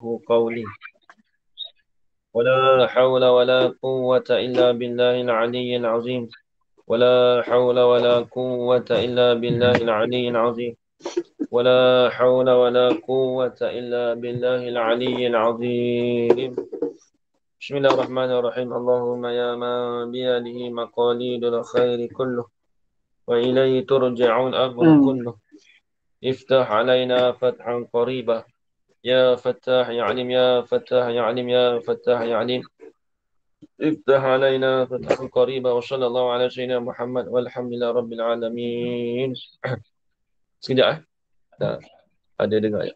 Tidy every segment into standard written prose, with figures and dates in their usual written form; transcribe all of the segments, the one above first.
قولي ولا حول ولا قوة إلا بالله العلي العظيم ولا حول ولا قوة إلا بالله العلي العظيم ولا حول ولا قوة إلا بالله العلي العظيم بسم الله الرحمن الرحيم اللهم يا من بيده مقاليد الخير كله وإليه ترجع الأمر كله افتح علينا فتحا قريبا يا فتاح يا عليم يا فتاح يا عليم يا فتاح يا عليم افتح علينا فتحا قريبا وصلى الله على سيدنا محمد والحمد لله رب العالمين. Sekejap dah ada dengar ya.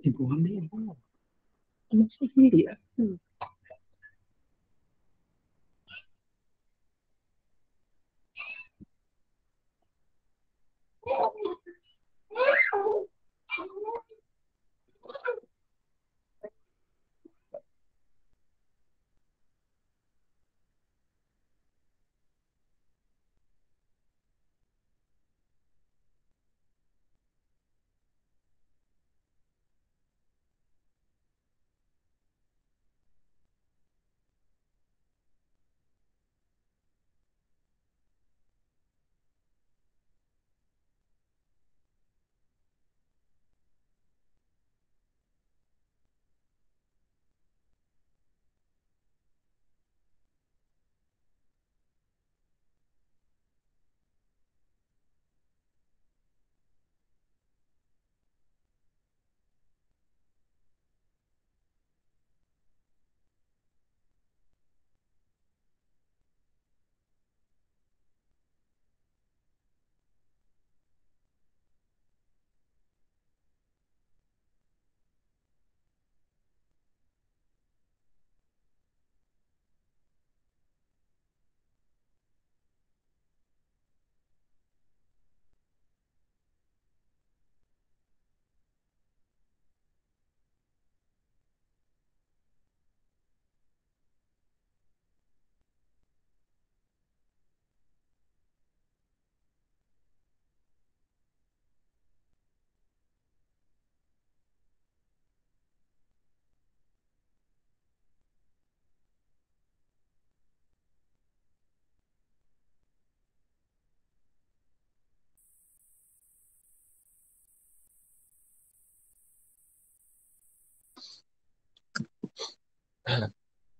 Ibu ambil apa? Masih sendiri aku.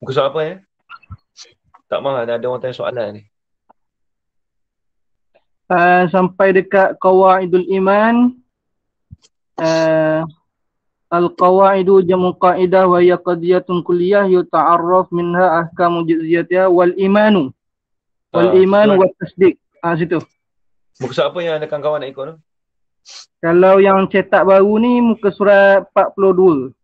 Muka surat apa ya? Tak mahu ada orang tanya soalan ni. Sampai dekat qawaidul iman. Al-qawaidu jamu qaidah wa hiya qadiyatun kulliyah yuta'arraf minha ahkamu juz'iyatiha wal imanu. Wal iman wa tasdiq. Situ. Muka surat apa yang ada kawan-kawan nak ikut tu? Kalau yang cetak baru ni muka surat 42.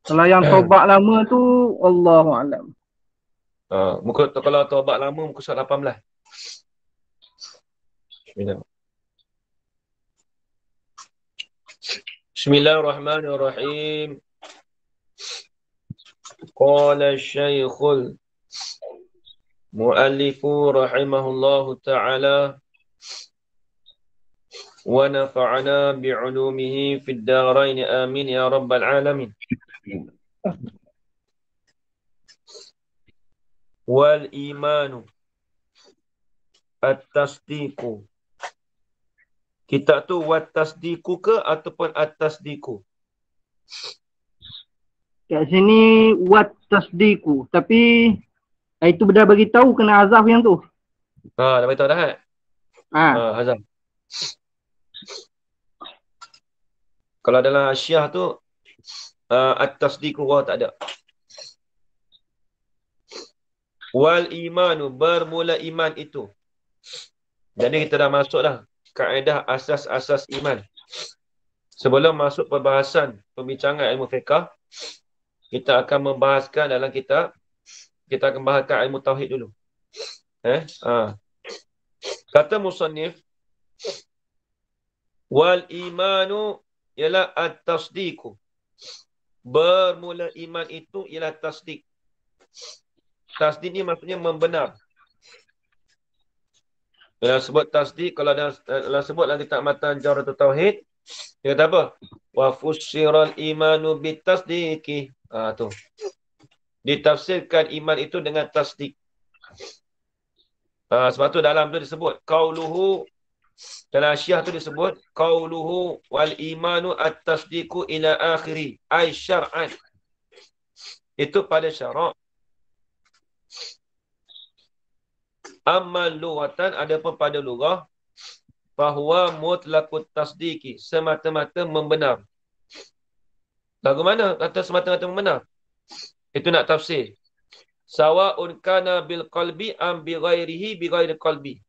Kalau yang tobat lama tu Allahu a'lam. Muka tu kalau taubat lama muka surat 18. Bismillah. Bismillahirrahmanirrahim. Qala Syekhul Mu'allifu rahimahullahu ta'ala wa nafa'ana bi'ulumihi fid darain amin ya rabbal alamin. Wal imanu at-tasdiqu. Kita tu wat tasdiqu ke ataupun at-tasdiqu? Kat sini wat tasdiku. Tapi itu dah bagi tahu kena azaf yang tu. Dah beritahu dah kan? Hazam. Kalau dalam Asyiah tu at-tasdiqu tak ada. Wal imanu, bermula iman itu. Jadi kita dah masuk dah kaedah asas-asas iman. Sebelum masuk perbahasan pembincangan ilmu fiqh, kita akan membahaskan dalam kitab, kita akan bahaskan ilmu tauhid dulu. Kata musannif, wal imanu ialah at-tasdiqu. Bermula iman itu ialah tasdik. Tasdik ni maksudnya membenar. Dalam sebut tasdik, kalau dalam sebut dalam kitab matan Jawharatul Tauhid, dia kata apa? Wa fussiral imanu bitasdiqi. Tu. Ditafsirkan iman itu dengan tasdik. Sebab tu dalam tu disebut qauluhu, dalam Syiah tu disebut qauluhu wal imanu at-tasdiqu ila akhiri ay syar'an. Itu pada syarak. Amal lughatan, adapun pada lughah, bahwa mutlaqut tasdiqi, semata-mata membenar. Lagu mana kata semata-mata membenar? Itu nak tafsir. Sawa'un kana bil qalbi am bi ghairihi bi ghairi qalbi.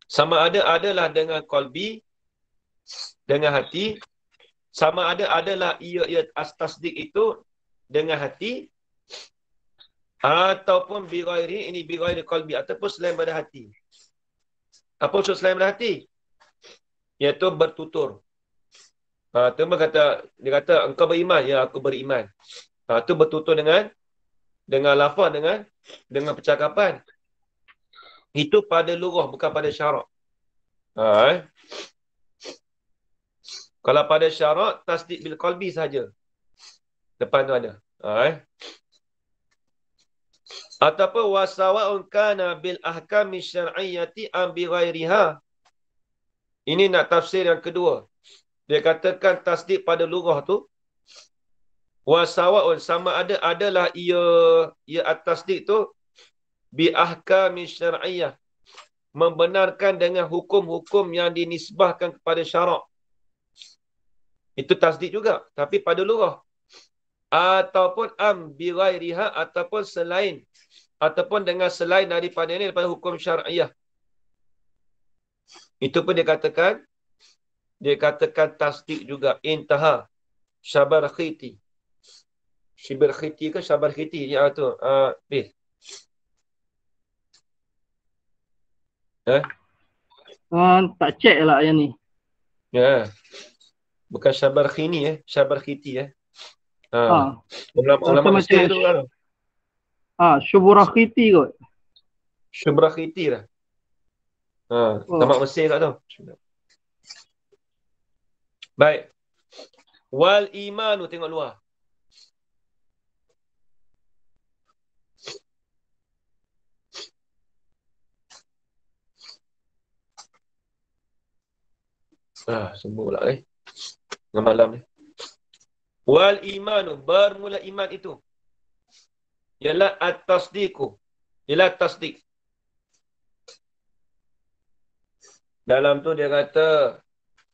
Sama ada adalah dengan qalbi, dengan hati. Sama ada adalah ia tasdik itu dengan hati, ataupun bi ghairi, ini bi ghairi qalbi, ataupun selain pada hati. Apa maksud selain pada hati? Iaitu bertutur. Dia kata engkau beriman, ya aku beriman. Itu bertutur dengan lafaz, dengan percakapan. Itu pada lughah, bukan pada syarak. Kalau pada syarak, tasdik bil qalbi saja. Depan tu ada. Ataupun wasawa'un kana bil ahkami syar'iyyati am bi ghairiha. Ini nak tafsir yang kedua. Dia katakan tasdik pada lughah tu wasawa'un, sama ada adalah ia at-tasdik tu bi ahkami syar'iyyah, membenarkan dengan hukum-hukum yang dinisbahkan kepada syarak. Itu tasdik juga, tapi pada lughah. Ataupun am bi ghairiha, ataupun selain, ataupun dengan selain daripada ini, daripada hukum syar'iyah. Itu pun dia katakan tasdik juga. Intaha Syabarkhiti. Syabarkhiti ke Syabarkhiti? Ya tu. Tak check lah yang ni. Ya. Bukan Syabarkhini Syabarkhiti Ulama Mesir tu kan. Syuburakhiti kot. Syabarkhiti lah. Tamak Mesir kat tu. Baik. Wal imanu, tengok luar. Semua pula Tengah malam ni. Wal imanu, bermula iman itu ialah at-tasdiqu, ialah tasdik. Dalam tu dia kata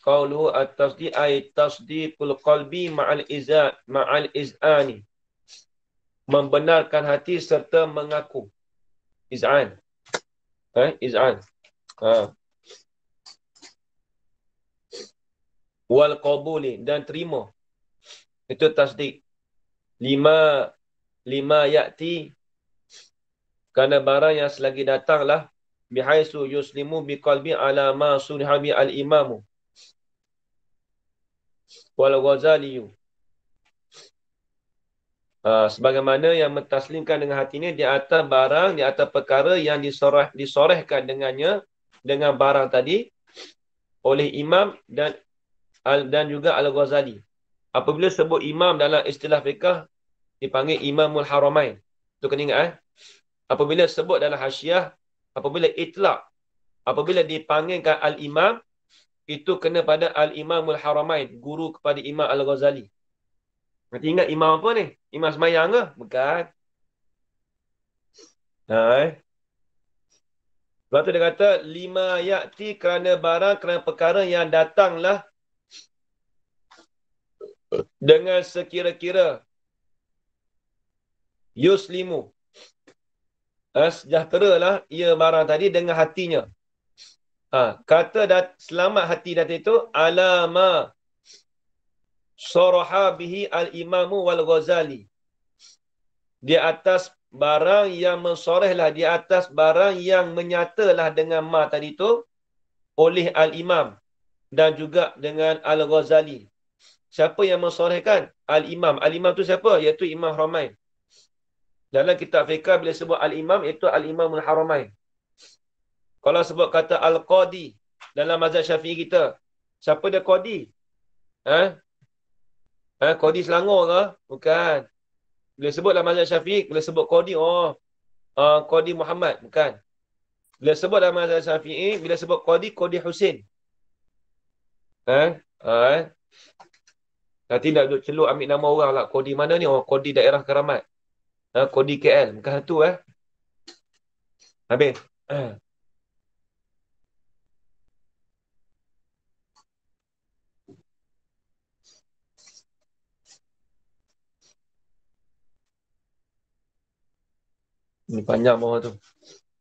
qauluhu at-tasdiq ay tasdiqul qalbi ma'al iz'ani, membenarkan hati serta mengaku. Iz'an. Iz'an. Wal qabuli, dan terima. Itu tasdik. Lima ya'ti, kerana barang yang selagi datanglah, bihaisu yuslimu biqalbi ala ma suriha bi al-imamu wal Ghazaliyu. Sebagaimana yang mentaslimkan dengan hati ini di atas barang, di atas perkara yang disorehkan dengannya, dengan barang tadi oleh imam dan juga Al-Ghazali. Apabila sebut imam dalam istilah fiqh, dipanggil Imamul Haramain. Tu kena ingat Apabila sebut dalam hasyiah, apabila itlaq, apabila dipanggilkan al-imam, itu kena pada al-imamul haramain, guru kepada Imam Al-Ghazali. Nanti ingat imam apa ni? Imam semayang ke? Bukan. Sebab tu dia kata, lima yakti kerana barang, kerana perkara yang datanglah dengan sekira-kira yuslimu. Sejahteralah ia barang tadi dengan hatinya. Kata selamat hati data itu, alama saraha bihi al-imamu wal-Ghazali. Di atas barang yang mensorehlah, di atas barang yang menyatalah dengan ma tadi itu, oleh al-imam dan juga dengan al-Ghazali. Siapa yang mensorehkan? Al-imam. Al-imam tu siapa? Iaitu Imam Haramain. Dalam kitab fiqah bila sebut al-imam, iaitu al-imamul haramain. Kalau sebut kata al-qadi dalam mazhab Syafi'i kita, siapa dia qadi? Qadi Selangor ke? Bukan. Bila sebut dalam mazhab Syafi'i, bila sebut qadi, qadi Muhammad, bukan. Bila sebut dalam mazhab Syafi'i, bila sebut qadi, qadi Husin. Nanti nak duduk celuk ambil nama orang lah. Qadi mana ni? Qadi daerah Keramat. Qadi KL. Bukan tu Habis. Ini panjang bawah tu.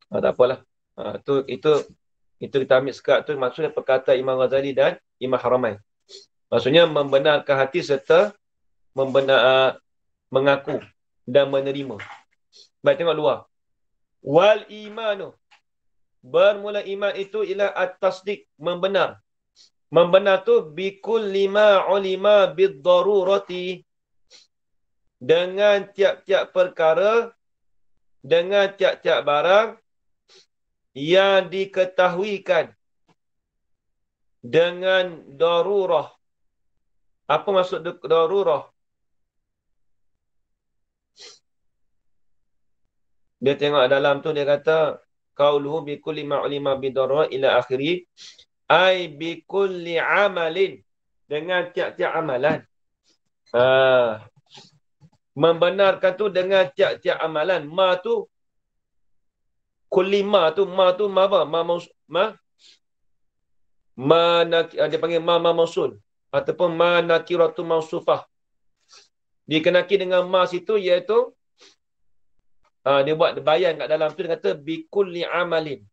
Tak apalah. Itu kita ambil sekat tu maksudnya perkataan Imam Ghazali dan Imam Haramain. Maksudnya membenarkan hati serta mengaku dan menerima. Baik, tengok luar. Wal imanu. Bermula iman itu ialah at-tasdiq, membenar. Membenar tu bikul lima ulima bid-darurati. Dengan tiap-tiap perkara, dengan tiap-tiap barang yang diketahuikan dengan darurah. Apa maksud darurah? Dia tengok dalam tu, dia kata qauluhu bi kulli ma'lima bidarra ila akhiri, ai bi kulli amalin, dengan tiap-tiap amalan. Membenarkan tu dengan tiap-tiap amalan. Ma tu kulli ma tu apa? Dia panggil ma mausul ataupun ma nakiratu mausufah. Dikenaki dengan ma situ iaitu dia buat bayan kat dalam tu, dia kata bikulli amalin,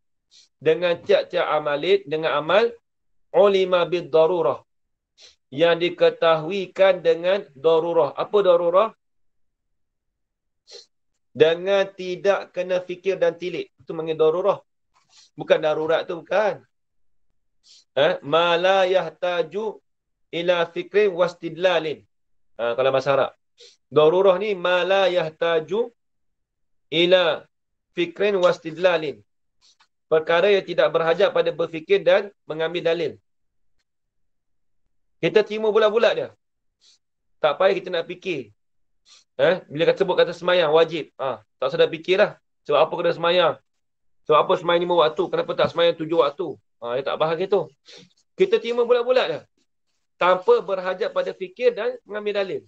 dengan tiap-tiap amalin, dengan amal ulima bid darurah, yang diketahuikan dengan darurah. Apa darurah? Dengan tidak kena fikir dan tilik. Itu panggil darurah. Bukan darurat tu, bukan. Ma la yahtaju ila fikrin wastidlalin. Kalau bahasa Arab. Darurah ni ma la yahtaju ila fikrin wastidlalin. Perkara yang tidak berhajat pada berfikir dan mengambil dalil. Kita terima bulat-bulat dia. Tak payah kita nak fikir. Bila kata sebut kata semayang wajib, tak sedar fikirlah. Sebab apa kena semayang? Sebab apa semayang 5 waktu? Kenapa tak semayang 7 waktu? Dia tak bahas gitu. Kita terima bulat-bulat dia. Tanpa berhajat pada fikir dan mengambil dalil.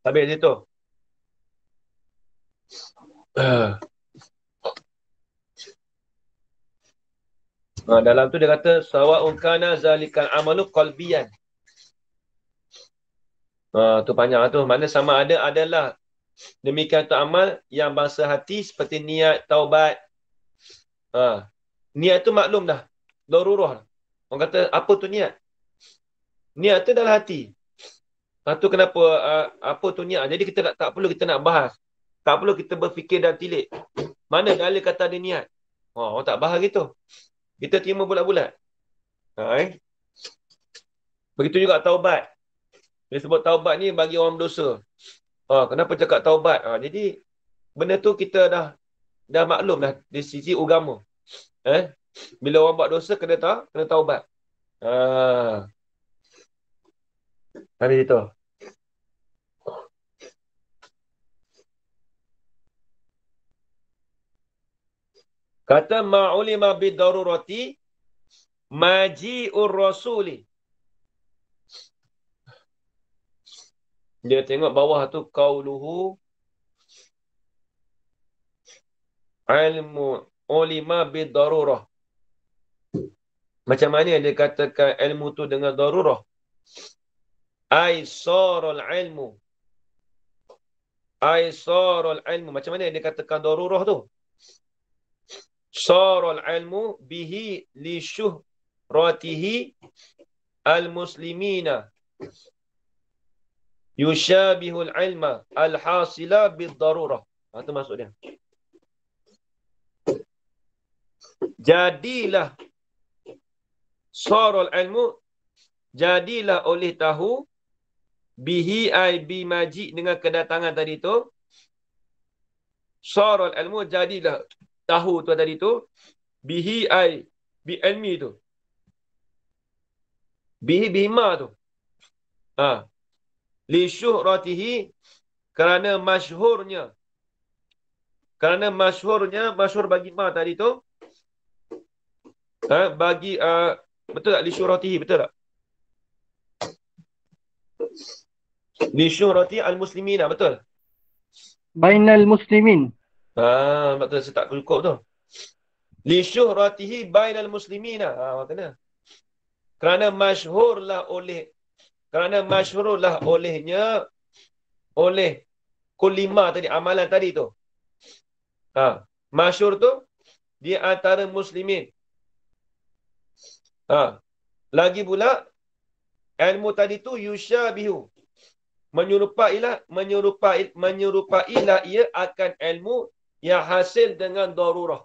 Habis itu. Dalam tu dia kata sawa'un kana zalikal amalu qalbiyan. Tu panjang tu. Mana sama ada adalah demikian tu amal yang bangsa hati seperti niat taubat. Niat tu maklum dah. Darurah. Orang kata apa tu niat? Niat tu dalam hati. Tu kenapa apa tu niat? Jadi kita tak perlu kita nak bahas. Tak perlu kita berfikir dan tilik. Mana dalil kata ada niat? Orang tak bahas gitu. Kita terima bulat-bulat. Begitu juga taubat. Dia sebut taubat ni bagi orang berdosa. Kenapa cakap taubat? Jadi benda tu kita dah maklum dah di sisi agama. Bila orang buat dosa kena taubat. Ada itu. Kata ma'ulima bidarurati maji'ur rasuli. Dia tengok bawah tu qauluhu ilmu ulima bidarurah. Macam mana dia katakan ilmu tu dengan darurah? Aisarul ilmu. Aisarul ilmu. Macam mana dia katakan darurah tu? Sarul ilmu bihi li syuhratihi al-muslimina. Yushabihul ilma al-hasila bid-darurah. Itu maksud dia. Jadilah sarul ilmu, jadilah oleh tahu, bihi ay bimaji, dengan kedatangan tadi tu. Sarul ilmu, jadilah tahu tu tadi tu, bihi ay bi ilmi tu. Bihi bima tu. Li syuhratihi, kerana masyhurnya. Kerana masyhurnya, masyhur bagi ma tadi tu. Bagi betul tak li syuhratihi, betul tak? Li syuhrati al-muslimina, betul? Bainal muslimin. Betul, saya tak cukup tu. Li syuhratihi bainal muslimina. Kena. Kerana masyhurlah olehnya, oleh kulima tadi, amalan tadi tu. Masyhur tu di antara muslimin. Lagi pula ilmu tadi tu yusyabihu, menyerupailah ia akan ilmu yang hasil dengan darurah.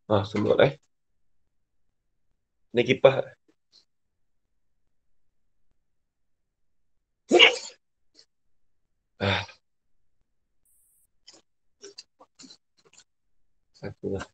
Sebut ni kipas. Satu lah.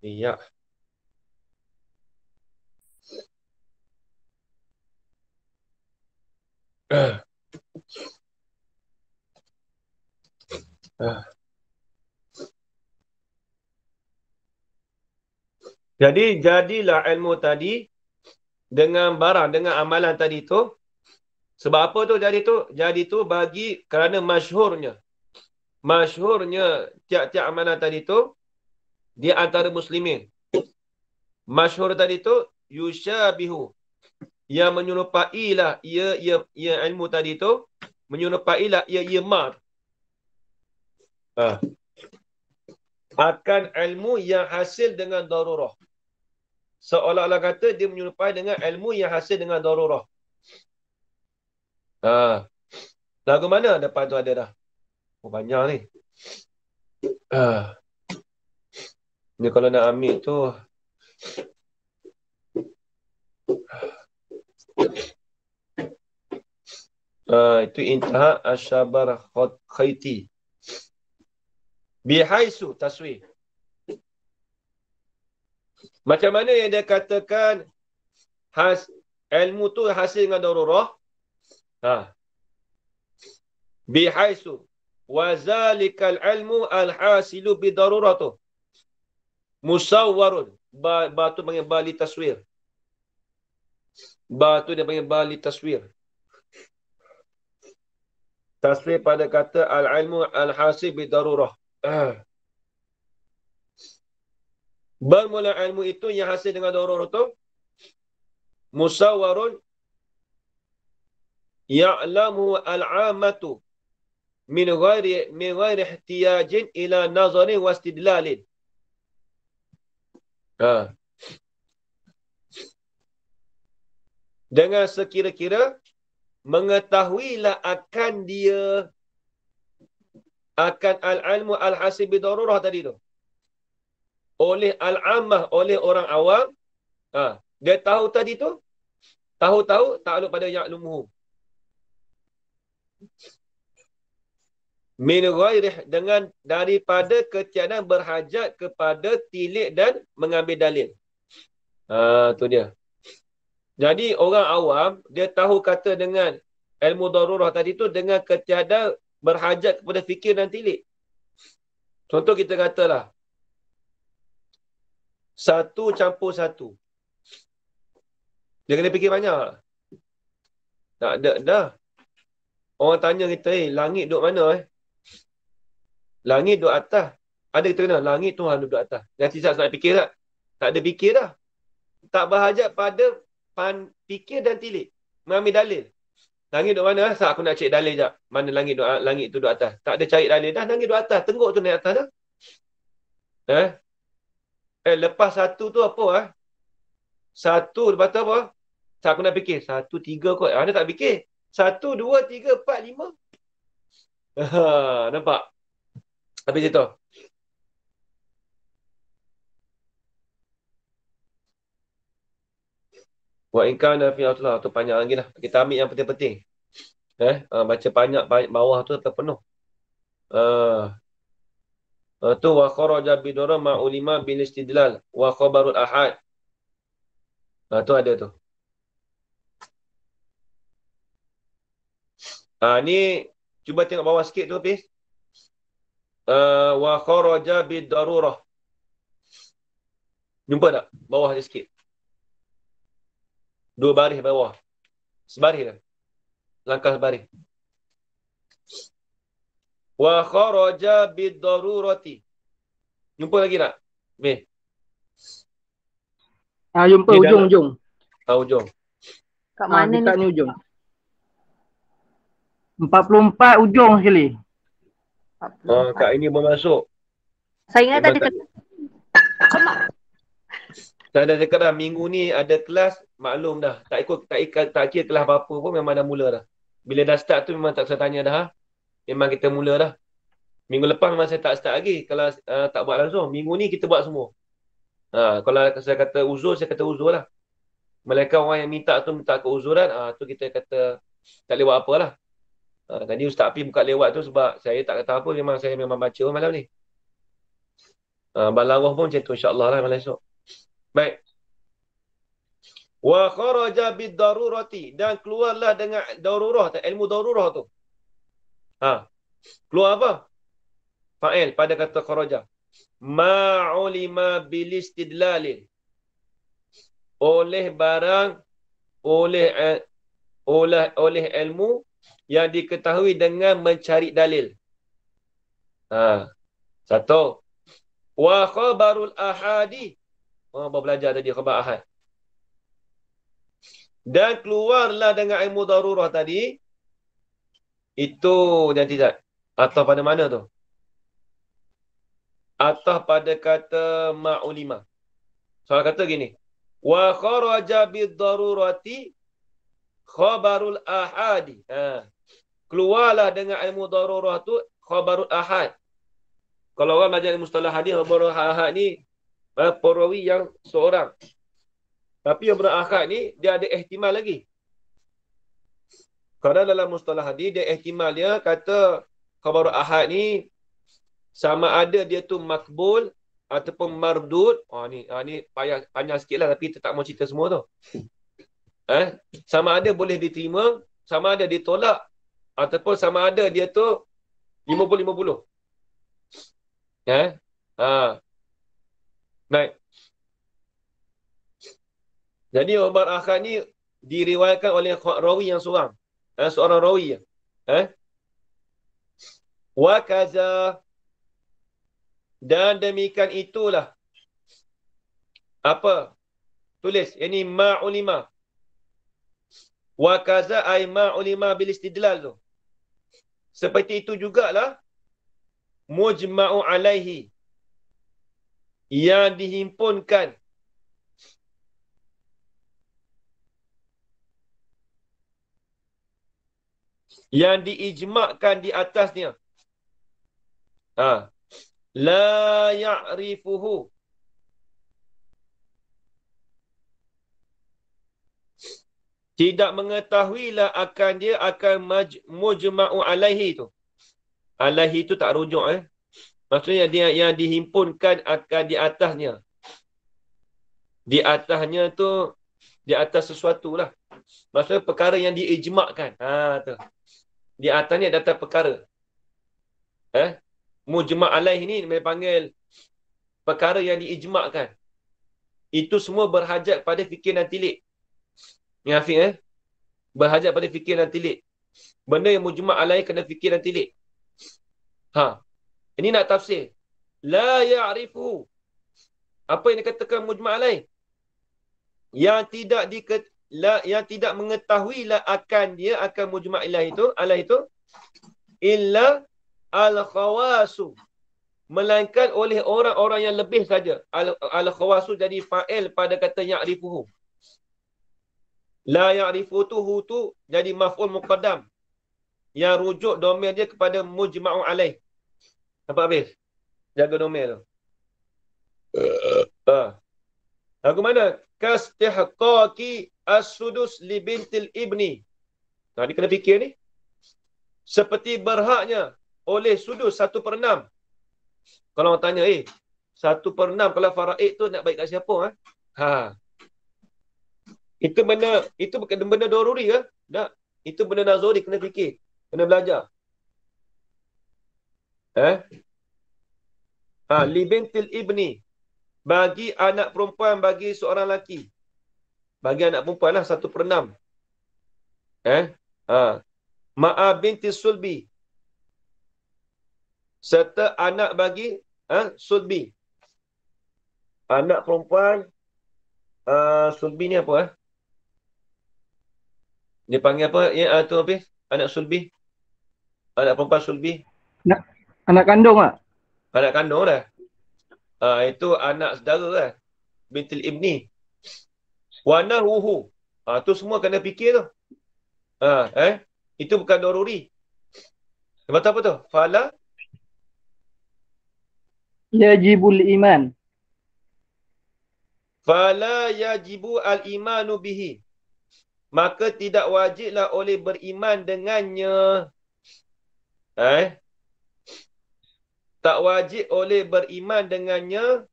Iya. Jadi, jadilah ilmu tadi dengan barang, dengan amalan tadi tu. Sebab apa tu jadi tu? Jadi tu bagi kerana masyhurnya. Masyhurnya tiap-tiap amalan tadi tu di antara muslimin. Masyhur tadi tu yusyabihu, yang menyerupailah ia ilmu tadi tu, menyerupailah ia ma. Akan ilmu yang hasil dengan darurah. Seolah-olah kata dia menyerupai dengan ilmu yang hasil dengan darurah. Lagu mana depan tu ada dah? Banyak ni. Ni kalau nak ambil tu itu intaha asyabar khayti bihaisu taswih. Macam mana yang dia katakan ilmu tu hasil dengan darurah? Bihaisu wa zalikal ilmu al-hasilu bidaruratu musawwarun. Batu panggil bali taswir. Batu dia panggil bali taswir. Taswir pada kata al-ilmu al-hasil bidarurah. Bermula ilmu itu yang hasil dengan darurah itu musawwarun ya'lamu al-'amatu min ghairi ihtiyajin ila nazarin wa istidlalin. Dengan sekira-kira mengetahuilah akan dia, akan al-ilmu al-hasib bidarurah tadi tu. Oleh al-ammah, oleh orang awam. Dia tahu tadi tu, tahu-tahu takluk pada ya'lumuhu. Min ghairih, dengan daripada ketiadaan berhajat kepada tilik dan mengambil dalil. Tu dia. Jadi orang awam, dia tahu kata dengan ilmu darurah tadi tu dengan ketiadaan berhajat kepada fikir dan tilik. Contoh kita katalah, 1+1. Dia kena fikir banyak. Tak ada dah. Orang tanya kita, langit duduk mana Langit duduk atas. Ada kita kena, langit Tuhan duduk atas. Nanti tak nak fikir tak? Tak ada fikir dah. Tak berhajat pada fikir dan tilik. Mengambil dalil. Langit duduk mana? Aku nak cek dalil sekejap. Mana langit tu duduk atas. Tak ada cari dalil dah. Langit duduk atas. Tengguk tu naik atas dah. Lepas 1 tu apa? 1 lepas tu apa? Aku nak fikir. 1, 3 kot. Dia tak fikir. 1, 2, 3, 4, 5. Nampak? Habis itu. Wa in kana fi atlah tu panjang lagi lah. Kita ambil yang penting-penting. Baca banyak bawah tu tak penuh. Tu wa kharaja bidara ma'ulima bil istidlal wa khabarul ahad. Tu ada tu. Ni cuba tengok bawah sikit tu Hafiz. Wa kharaja bidarurah. Jumpa tak? Bawah dia sikit. 2 baris bawah. Sebaris dah. Langkah sebaris. Wa kharaja bidarurati. Jumpa lagi tak? Hafiz. Jumpa ujung-ujung. Ujung. Kat mana Dekat ni? ni ujung. 44 ujung sekali. Kat ini bermasuk. Saya ingat tadi kata. Saya dah cakap dah, minggu ni ada kelas, maklum dah. Tak kira kelas apa-apa pun memang dah mula dah. Bila dah start tu memang tak usah tanya dah. Memang kita mula dah. Minggu lepas memang saya tak start lagi. Kalau tak buat langsung. Minggu ni kita buat semua. Kalau saya kata uzur, saya kata uzur lah. Malaikat orang yang minta tu minta keuzuran, tu kita kata tak lewat apa lah. Tadi Ustaz Api buka lewat tu sebab saya tak kata apa, saya memang baca malam ni. Balarah pun macam tu insyaAllah lah malam esok. Baik. Wa kharaja bid-darurati, dan keluarlah dengan darurah, ilmu darurah tu. Keluar apa? Fa'il pada kata kharaja. Ma'ulima bil istidlalin. Oleh barang, oleh ilmu yang diketahui dengan mencari dalil. Satu. Wa khabarul ahadi. Baru belajar tadi khabar ahad. Dan keluarlah dengan ilmu darurah tadi. Itu nanti tak. Atau pada mana tu? Atau pada kata ma'ulima. Soal kata gini. Wa kharaja bid-darurati khabarul ahadi. Keluarlah dengan ilmu darurah tu khabarul ahad. Kalau orang belajar mustalah hadis, khabarul ahad ni perawi yang seorang. Tapi yang berakhir ni dia ada ihtimal lagi. Kerana dalam mustalah hadis dia ihtimal dia kata khabarul ahad ni sama ada dia tu makbul ataupun mardud. Ni panjang sikit lah tapi kita tak mau cerita semua tu. Sama ada boleh diterima, sama ada ditolak, ataupun sama ada dia tu 50-50. Baik. Jadi khabar ahad ni diriwayatkan oleh rawi yang seorang. Seorang rawi. Wa kaza, dan demikian itulah. Apa? Tulis. Ini ma'ulima. Wa kaza ay ma'ulima bil istidlal tu. Seperti itu jugalah mujma'u alaihi, yang dihimpunkan yang diijmakkan di atasnya. La ya'rifuhu. Tidak mengetahuilah akan dia akan mujma'u alaihi tu. Alaihi tu tak rujuk Maksudnya dia yang dihimpunkan akan di atasnya. Di atasnya tu di atas sesuatu lah. Maksudnya perkara yang diijmakkan. Tu. Di atasnya data perkara. Mujma' alaih ni dia panggil perkara yang diijmakkan. Itu semua berhajat pada fikir dan tilik. Ni Hafiz berhajat pada fikir dan tilik. Benda yang mujma' alaih kena fikir dan tilik. Ini nak tafsir. La ya'rifu. Apa yang dikatakan mujma' alaih? Yang tidak mengetahuilah akan dia akan mujma' alaih itu illa al-khawasu, melainkan oleh orang-orang yang lebih saja. Al-khawasu jadi fa'il pada kata ya'rifuhu. La ya'rifu tu jadi maf'ul muqaddam. Yang rujuk domain dia kepada mujma'u alaih. Nampak habis? Jaga domain tu. Lagu mana? Kastihqaqi as-sudus li bintil ibni. Dia kena fikir ni. Seperti berhaknya oleh sudus 1/6. Kalau orang tanya, 1/6 kalau faraid tu nak baik kat siapa? Itu bukan benda daruri ke? Tak. Itu benda nazari, kena fikir. Kena belajar. Li bintil ibni. Bagi anak perempuan, bagi seorang lelaki. Bagi anak perempuan lah 1/6. Ma'a binti sulbi. Serta anak bagi sulbi. Anak perempuan sulbi ni apa? Dia panggil apa? Tu habis? Anak sulbi. Anak perempuan sulbi. Anak kandung tak? Anak kandung dah. Itu anak saudara lah. Bintil ibni. Wanahuhu. Tu semua kena fikir tu. Itu bukan daruri. Sebab apa tu? Fala yajibul iman. Fala yajibu al-imanu bihi. Maka tidak wajiblah oleh beriman dengannya. Tak wajib oleh beriman dengannya.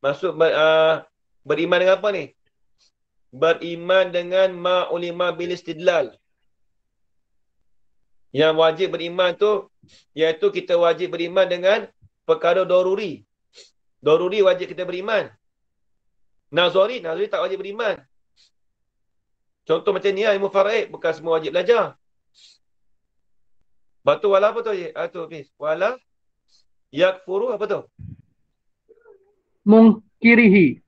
Maksud beriman dengan apa ni? Beriman dengan ma'ulima bil istidlal. Yang wajib beriman tu, iaitu kita wajib beriman dengan perkara daruri. Daruri wajib kita beriman. Nazari tak wajib beriman. Contoh macam ni ilmu faraid, bukan semua wajib belajar. Lepas tu wala apa tu? Wala yakfuru apa tu? Munkirihi.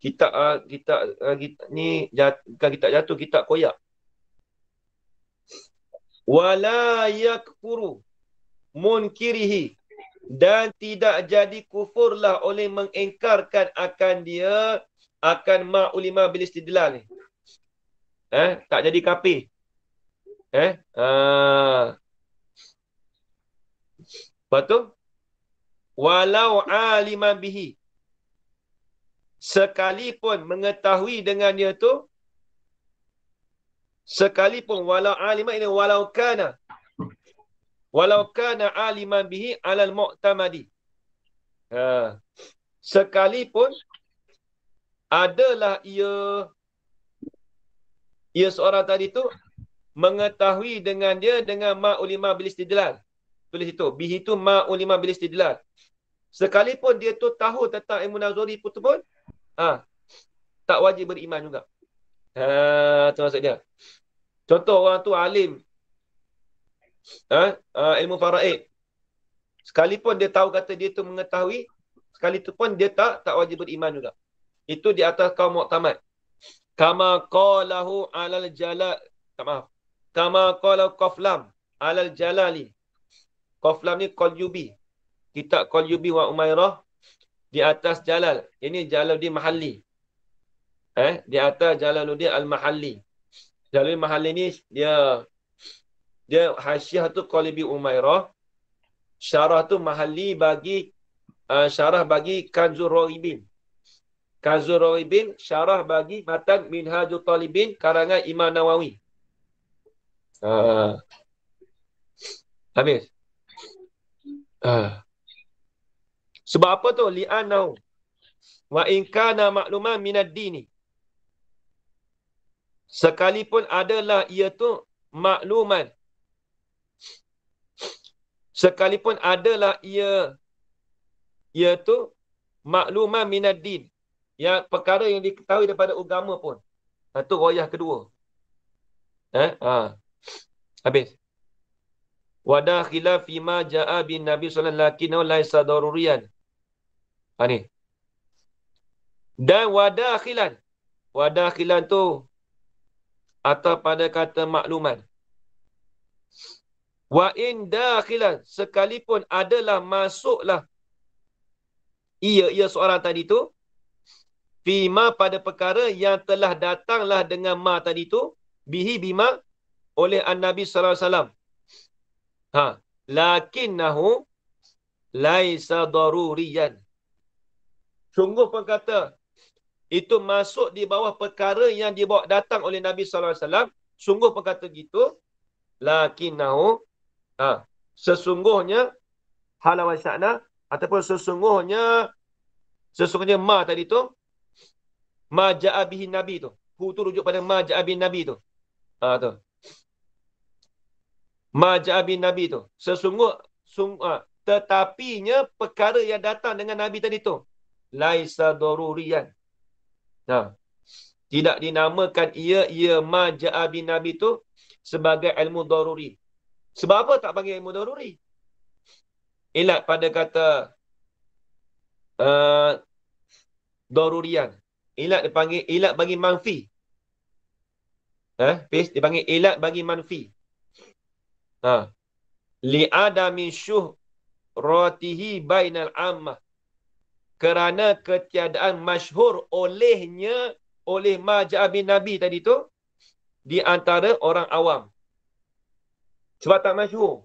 Kitab ni bukan kitab jatuh, kitab koyak. Wala yakfuru munkirihi. Dan tidak jadi kufurlah oleh mengingkarkan akan dia akan ma'ulima bil istidlal ni. Tak jadi kafir. Lepas tu walau aliman bihi. Sekalipun mengetahui dengan dia tu, sekalipun walau aliman ini walau kana aliman bihi alal mu'tamadi. Sekalipun adalah ia seorang tadi tu mengetahui dengan dia dengan ma'ulima bil istidlal. Tulis itu. Bihi tu ma'ulima bil istidlal. Sekalipun dia tu tahu tentang ilmu nazari pun tak wajib beriman juga. Tu maksud dia. Contoh orang tu alim ilmu faraid. Sekalipun dia tahu kata dia tu mengetahui, sekalipun dia tak wajib beriman juga. Itu di atas kaum mu'tamad. Kama qalahu alal jalal. Kama qalahu qaflam alal jalali. Qaflam ni Qalyubi. Kitab Qalyubi wa Umairah di atas Jalal. Ini Jalaluddin Mahalli. Di atas Jalaluddin Al-Mahalli. Jalalain Mahalli ni dia hasyiah tu Qalibi Umairah, syarah tu Mahalli bagi syarah bagi Kanzur Raghibin. Kanzur Raghibin syarah bagi matan Minhajul Talibin karangan Imam Nawawi. Habis. Sebab apa tu? Li'annahu wa in kana makluman minad dini. Sekalipun adalah ia tu makluman. Sekalipun adalah ia tu makluman minad din. Yang perkara yang diketahui daripada agama pun. Itu royah kedua. Habis. Wadah khilaf fima ja'a bin Nabi sallallahu alaihi wasallam laisa daruriyan. Ni. Dan wadah khilan tu atau pada kata makluman. Wa in dakhilan, sekalipun adalah masuklah ia seorang tadi tu fima pada perkara yang telah datanglah dengan ma tadi tu bihi bima oleh an-Nabi sallallahu alaihi wasallam. Lakinnahu laisa daruriyan. Sungguh pun kata itu masuk di bawah perkara yang dibawa datang oleh Nabi sallallahu alaihi wasallam. Sungguh pun kata gitu. Lakinnahu sesungguhnya halawan sya'na ataupun sesungguhnya ma tadi tu ma ja'a bihi nabi tu. Hu tu rujuk pada ma ja'a bihi nabi tu. Tu. Ma ja'a bihi nabi tu. Tetapinya perkara yang datang dengan nabi tadi tu laisa daruriyan. Tidak dinamakan ia ma ja'a bihi nabi tu sebagai ilmu daruri. Sebab apa tak panggil ilmu daruri? Ilat pada kata darurian. Ilat dipanggil ilat bagi manfi. Dipanggil ilat bagi manfi. Li'adami syuhratihi bainal ammah. Kerana ketiadaan masyhur oleh ma ja'a bin nabi tadi tu di antara orang awam. Sebab tak masyhur.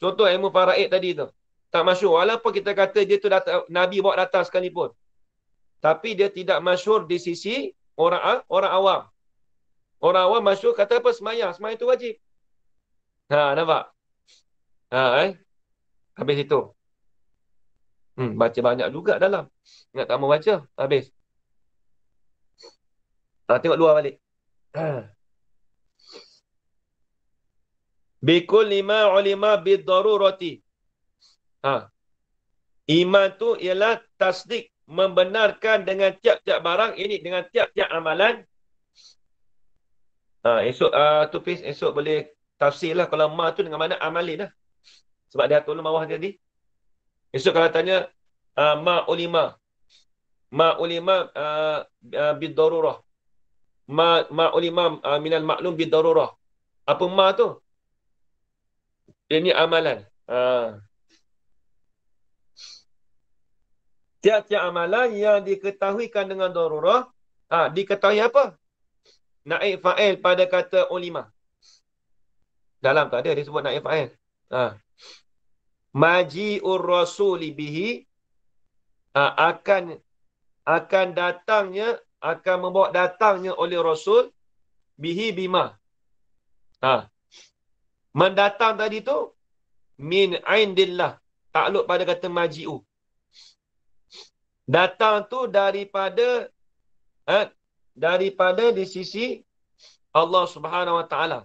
Contoh ilmu faraid tadi tu. Tak masyhur. Walaupun kita kata dia tu datang, Nabi bawa datang sekalipun. Tapi dia tidak masyhur di sisi orang awam. Orang awam masyhur kata apa? Semayang. Semayang itu wajib. Nampak? Habis itu. Baca banyak juga dalam. Ingat tak mau baca? Habis. Tengok luar balik. Bikul lima ulima bid-darurati. Iman tu ialah tasdik, membenarkan dengan tiap-tiap barang ini, dengan tiap-tiap amalan. Esok boleh tafsir lah kalau ma tu dengan mana amalin lah. Sebab dia tulis bawah tadi. Esok kalau tanya ma ulima bid-darurah. Ma ulima minal maklum bid-darurah. Apa ma tu? Ini amalan. Tiap-tiap amalan yang diketahuikan dengan darurah, diketahui apa? Naib fa'il pada kata ulima. Dalam tu ada disebut naib fa'il. Maji'ur rasuli bihi, akan datangnya, akan membawa datangnya oleh Rasul bihi bima. Mendatang tadi tu min indillah, takluk pada kata maji'u. Datang tu daripada di sisi Allah Subhanahu Wa Taala.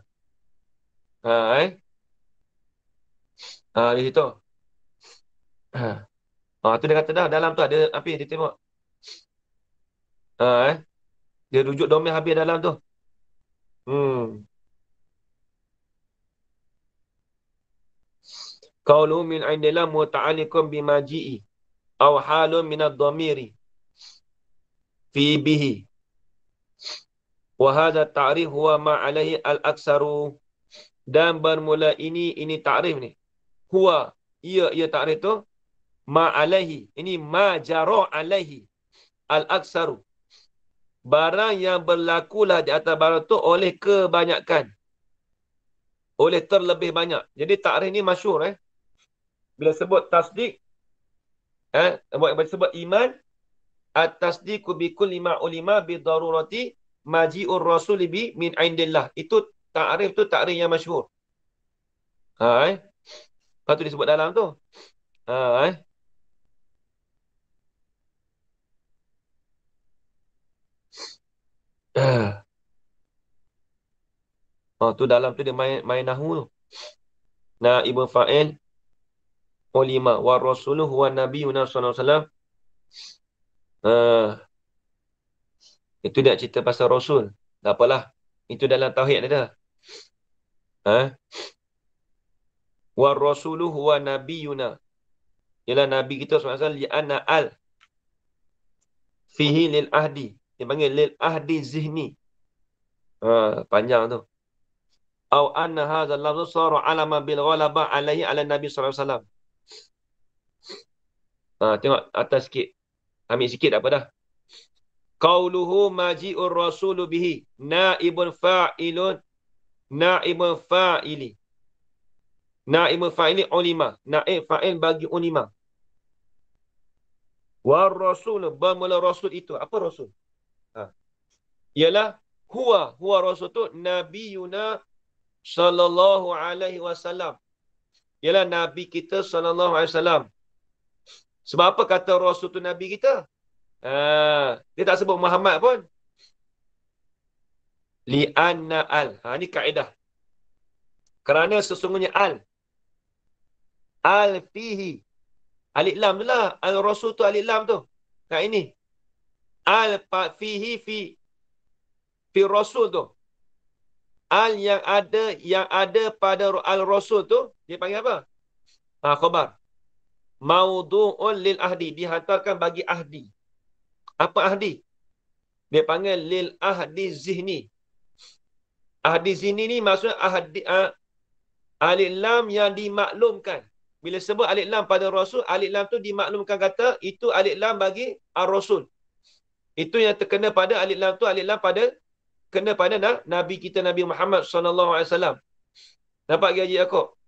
Di situ. Tu dia kata dah dalam tu ada apa dia tengok. Dia rujuk domain habis dalam tu. Qaulu min indillah muta'alliqun bimaji'i aw halun min ad-dhamiri fi bihi. Wa hadha ta'rif huwa ma 'alaihi al-aktsaru. Dan bermula ini ta'rif ni. Huwa ia ta'rif tu ma 'alaihi. Ini ma jara 'alaihi al-aktsaru. barang yang berlakulah di atas barang tu oleh kebanyakan. Oleh terlebih banyak. Jadi takrif ni masyhur Bila sebut tasdik, bila sebut iman, at-tasdiqu bi kulli ma ulima bi darurati maji'ur rasul bi min indillah. Itu takrif yang masyhur. Lepas tu disebut dalam tu. Ha, eh. Tu dalam tu dia main nahu tu. Naibul fa'il ulima wa rasuluhu wa nabiyuna sallallahu alaihi wasallam. Itu dia cerita pasal rasul. Tak apalah. Itu dalam tauhid ada. Wa rasuluhu wa nabiyuna. Ialah nabi kita sallallahu alaihi wasallam li'anna al fihi lil ahdi. Dia panggil lil ahdi zihni. Panjang tu. Au anna hadzal lafzu sara alama bil ghalaba alaihi ala nabi sallallahu alaihi wasallam. Tengok atas sikit. Ambil sikit tak apa dah. Qauluhu maji'ur rasulu bihi naibun fa'ilun naibun fa'ili. Naibun fa'ili ulima. Naib fa'il bagi ulima. War rasul bermula rasul itu. Apa rasul? Ialah huwa rasul tu nabiyuna sallallahu alaihi wasallam. Ialah nabi kita sallallahu alaihi wasallam. Sebab apa kata rasul tu nabi kita? Dia tak sebut Muhammad pun. Li'anna al. Ni kaedah. Kerana sesungguhnya al. Al fihi. Alif lam tu lah. Al-Rasul tu alif lam tu. Ini. Al fihi fi Rasul tu. Al yang ada pada al-Rasul tu. Dia panggil apa? Khabar. Maudu'un lil ahdi. Dihantarkan bagi ahdi. Apa ahdi? Dia panggil lil ahdi zihni. Ahdi zihni ni maksudnya ahdi alif lam yang dimaklumkan. Bila sebut alif lam pada rasul, alif lam tu dimaklumkan kata itu alif lam bagi ar-rasul. Itu yang terkena pada alif lam tu, alif lam kena pada nabi kita Nabi Muhammad sallallahu alaihi wasallam. Nampak Haji Yaakob?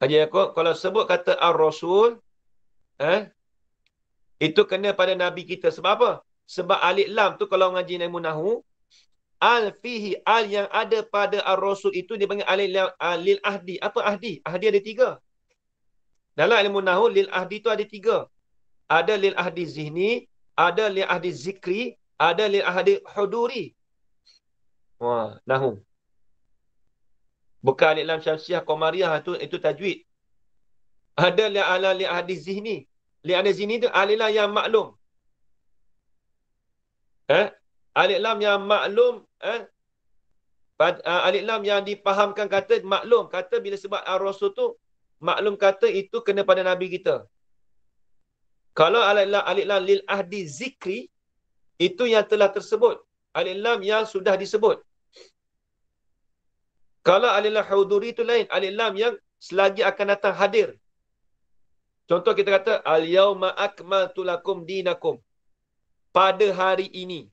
Haji Yaakob kalau sebut kata ar-rasul, itu kena pada nabi kita. Sebab apa? Sebab alif lam tu kalau ngaji ilmu nahwu, al fihi, al yang ada pada ar-rasul itu dipanggil alif lil ahdi. Apa ahdi? Ahdi ada 3. Dalam ilmu nahwu lil ahdi tu ada 3. Ada lil ahdi zihni, ada lil ahdi zikri, ada lil ahdi huduri. Nahwu. Bukan alif lam syamsiah qamariyah itu tajwid. Ada lil ahdi zihni. Lil ahdi zihni tu alif lam yang maklum. Alif lam yang maklum, alif lam yang dipahamkan kata maklum. Kata bila sebab ar-rasul tu maklum kata itu kena pada nabi kita. Kalau alif lam lil ahdi zikri, itu yang telah tersebut. Alif lam yang sudah disebut. Kalau alif lam huduri itu lain, alif lam yang selagi akan datang hadir. Contoh kita kata al-yauma akmaltu lakum dinakum. Pada hari ini.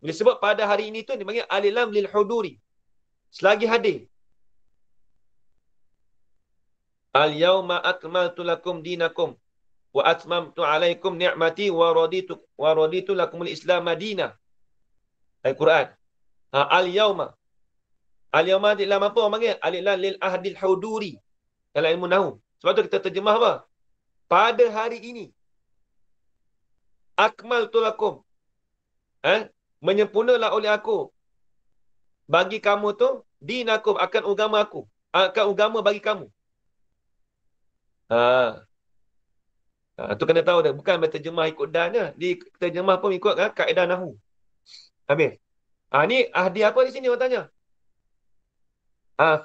Bila sebut pada hari ini tu dipanggil alif lam lil huduri. Selagi hadir. Al-yauma akmaltu lakum dinakum wa atmamtu alaikum ni'mati wa raditu lakumul Islam madinah. Al-Quran. Al-yauma. Al-yauma alif lam apa orang panggil? Alif lam lil ahdil huduri. Dalam ilmu nahwu. Sebab tu kita terjemah apa? Pada hari ini. Akmaltu lakum. Menyempurnalah oleh aku bagi kamu tu dinakum, akan agama aku, akan agama bagi kamu. Tu kena tahu dah, bukan berterjemah ikut dannya, di terjemah pun ikut kaedah nahwu. Habis. Ni ahdi apa di sini orang tanya?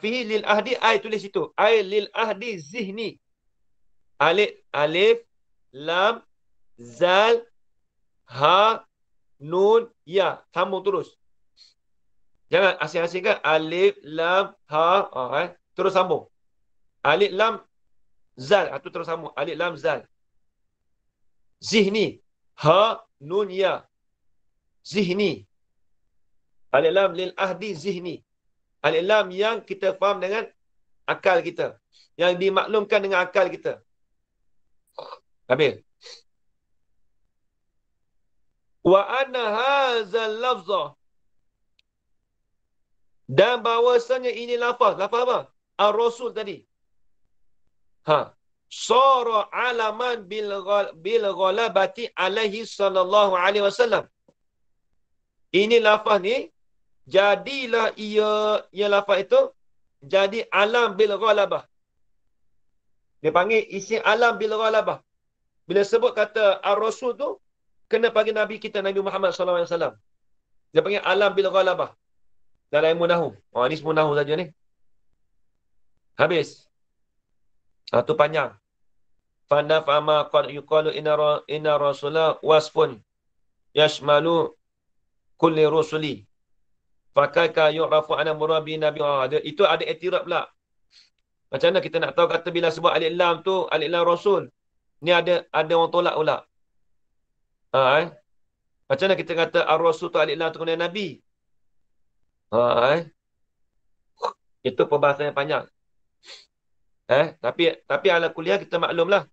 Fihi lil ahdi, ai tulis situ. Ai lil ahdi zihni. Alif lam zal ha nun ya, sambung terus. Jangan asing-asingkan alif lam ha, terus sambung. Alif lam zal, itu terus sambung. Alif lam zal. Zihni. Ha, nun, ya. Zihni. Alif lam lil ahdi zihni. Alif lam yang kita faham dengan akal kita. Yang dimaklumkan dengan akal kita. Habis. Wa anna hazal lafzah. Dan bahawasanya ini lafaz. Lafaz apa? Ar-Rasul tadi. Ha. Sara alaman bil ghalabati alaihi sallallahu alaihi wasallam. Ini lafaz ni, jadilah ia lafaz itu jadi alam bil ghalabah. Dia panggil isi alam bil ghalabah. Bila sebut kata Ar-Rasul tu, kena panggil Nabi kita, Nabi Muhammad sallallahu alaihi wasallam. Dia panggil alam bil ghalabah. Dalam ilmu nahwu. Oh, ni semua nahwu saja ni. Habis. Tu panjang. Fana fama qad yuqalu inna rasula wasfun yashmalu kulli rusuli. Fakaika yu'rafu ana murabi nabi. Itu ada i'tirab pula. Macam mana kita nak tahu kata bila sebut alif lam tu alif lam rasul. Ni ada orang tolak pula. Macam mana kita kata ar-rasul tu alif lam tu kemudian nabi. Itu perbahasan yang panjang. Tapi ala kuliah kita maklumlah.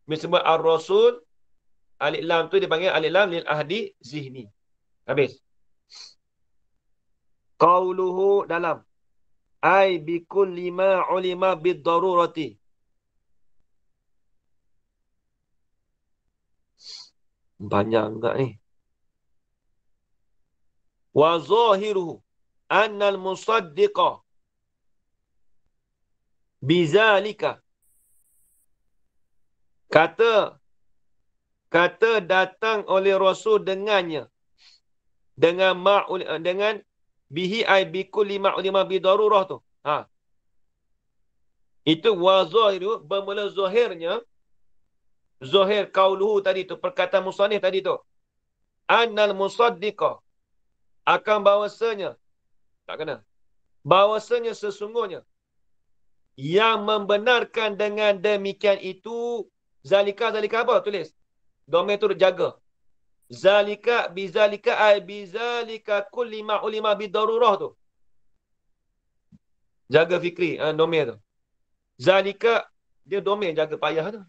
Bila sebut ar-rasul, alif lam tu dipanggil alif lam lil ahdi zihni. Habis. Qauluhu dalam. Ai bikulli ma ulima bid darurati. Banyak enggak ni? Wa zahiruhu annal musaddiqa bizalika. Kata datang oleh Rasul dengannya. Dengan bihi ay bikulli ma'ulima bidarurah tu. Itu wa zahiru, bermula zahirnya. Zahir qauluhu tadi tu, perkataan musannif tadi tu. Annal musaddiqa, akan bahawasanya, tak kena. Bahawasanya sesungguhnya yang membenarkan dengan demikian itu, zalika apa? Tulis. Domain tu jaga. Zalika bizalika ay bizalika kulli ma ulima bidarurah tu. Jaga fikri domain tu. Zalika dia domain jaga payah tu.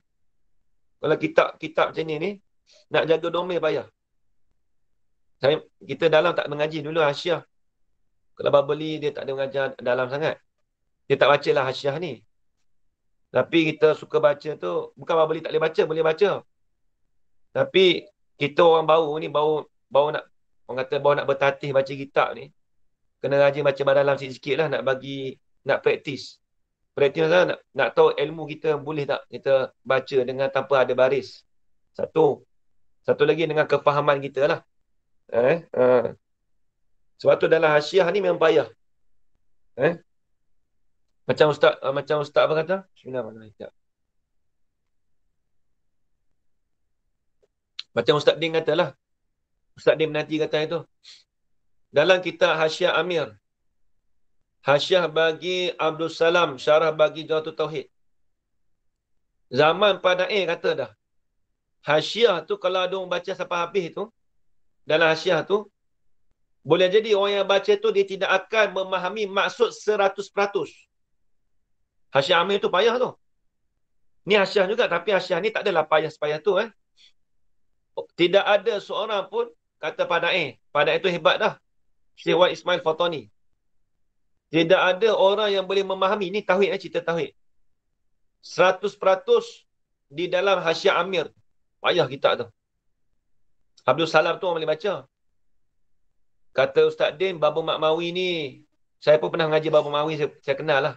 Kalau kitab macam ni nak jaga domain payah. Kita dalam tak mengaji dulu hasyiah. Kalau beli dia tak ada mengajar dalam sangat. Dia tak bacalah hasyiah ni. Tapi kita suka baca tu, bukan beli tak boleh baca, boleh baca. Tapi kita orang baru ni, baru nak, orang kata baru nak bertatih baca kitab ni, kena rajin baca dalam sikit-sikit lah, nak praktis. Praktis lah, nak tahu ilmu kita boleh tak kita baca dengan tanpa ada baris. Satu lagi dengan kefahaman kita lah. Sebab tu dalam hasyiah ni memang payah. Macam ustaz apa kata? Bismillahirrahmanirrahim. Macam Ustaz Din katalah. Ustaz Din nanti kata itu. Dalam kitab Hasyiah Amir. Hasyiah bagi Abdul Salam, syarah bagi Jawatul Tauhid. Zaman Pada'i kata dah. Hasyiah tu kalau ada orang baca sampai habis tu, dalam hasyiah tu, boleh jadi orang yang baca tu dia tidak akan memahami maksud 100%. Hasyiah Amir tu payah tu. Ni hasyiah juga, tapi hasyiah ni tak adalah payah sepayah tu. Tidak ada seorang pun kata Pada'i. Pada'i tu hebat dah. Syekh Wahid Ismail Fatani. Tidak ada orang yang boleh memahami. Ni tauhid, cerita tauhid. 100% di dalam Hasyiah Amir. Payah kitab tu. Abdul Salam tu orang boleh baca. Kata Ustaz Din, Babu Makmawi ni, saya pun pernah mengaji Babu Makmawi, saya kenal lah.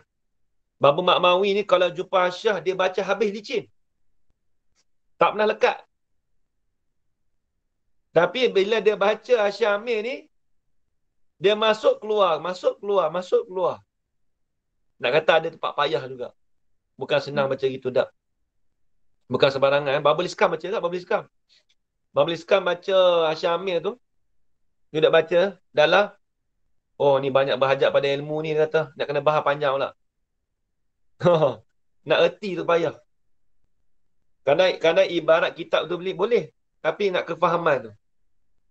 Babu Makmawi ni kalau jumpa Hasyiah, dia baca habis licin. Tak pernah lekat. Tapi bila dia baca Hasyiah Amir ni, dia masuk keluar. Nak kata ada tempat payah juga. Bukan senang baca gitu tak. Bukan sembarangan. Babul Iskam baca tak? Babul Iskam. Babul Iskam baca Hasyiah Amir tu. Dia dah baca dalam. Oh ni banyak berhajat pada ilmu ni dia kata. Nak kena bahas panjang pula. Nak erti tu payah. Kerana ibarat kitab tu boleh. Tapi nak kefahaman tu.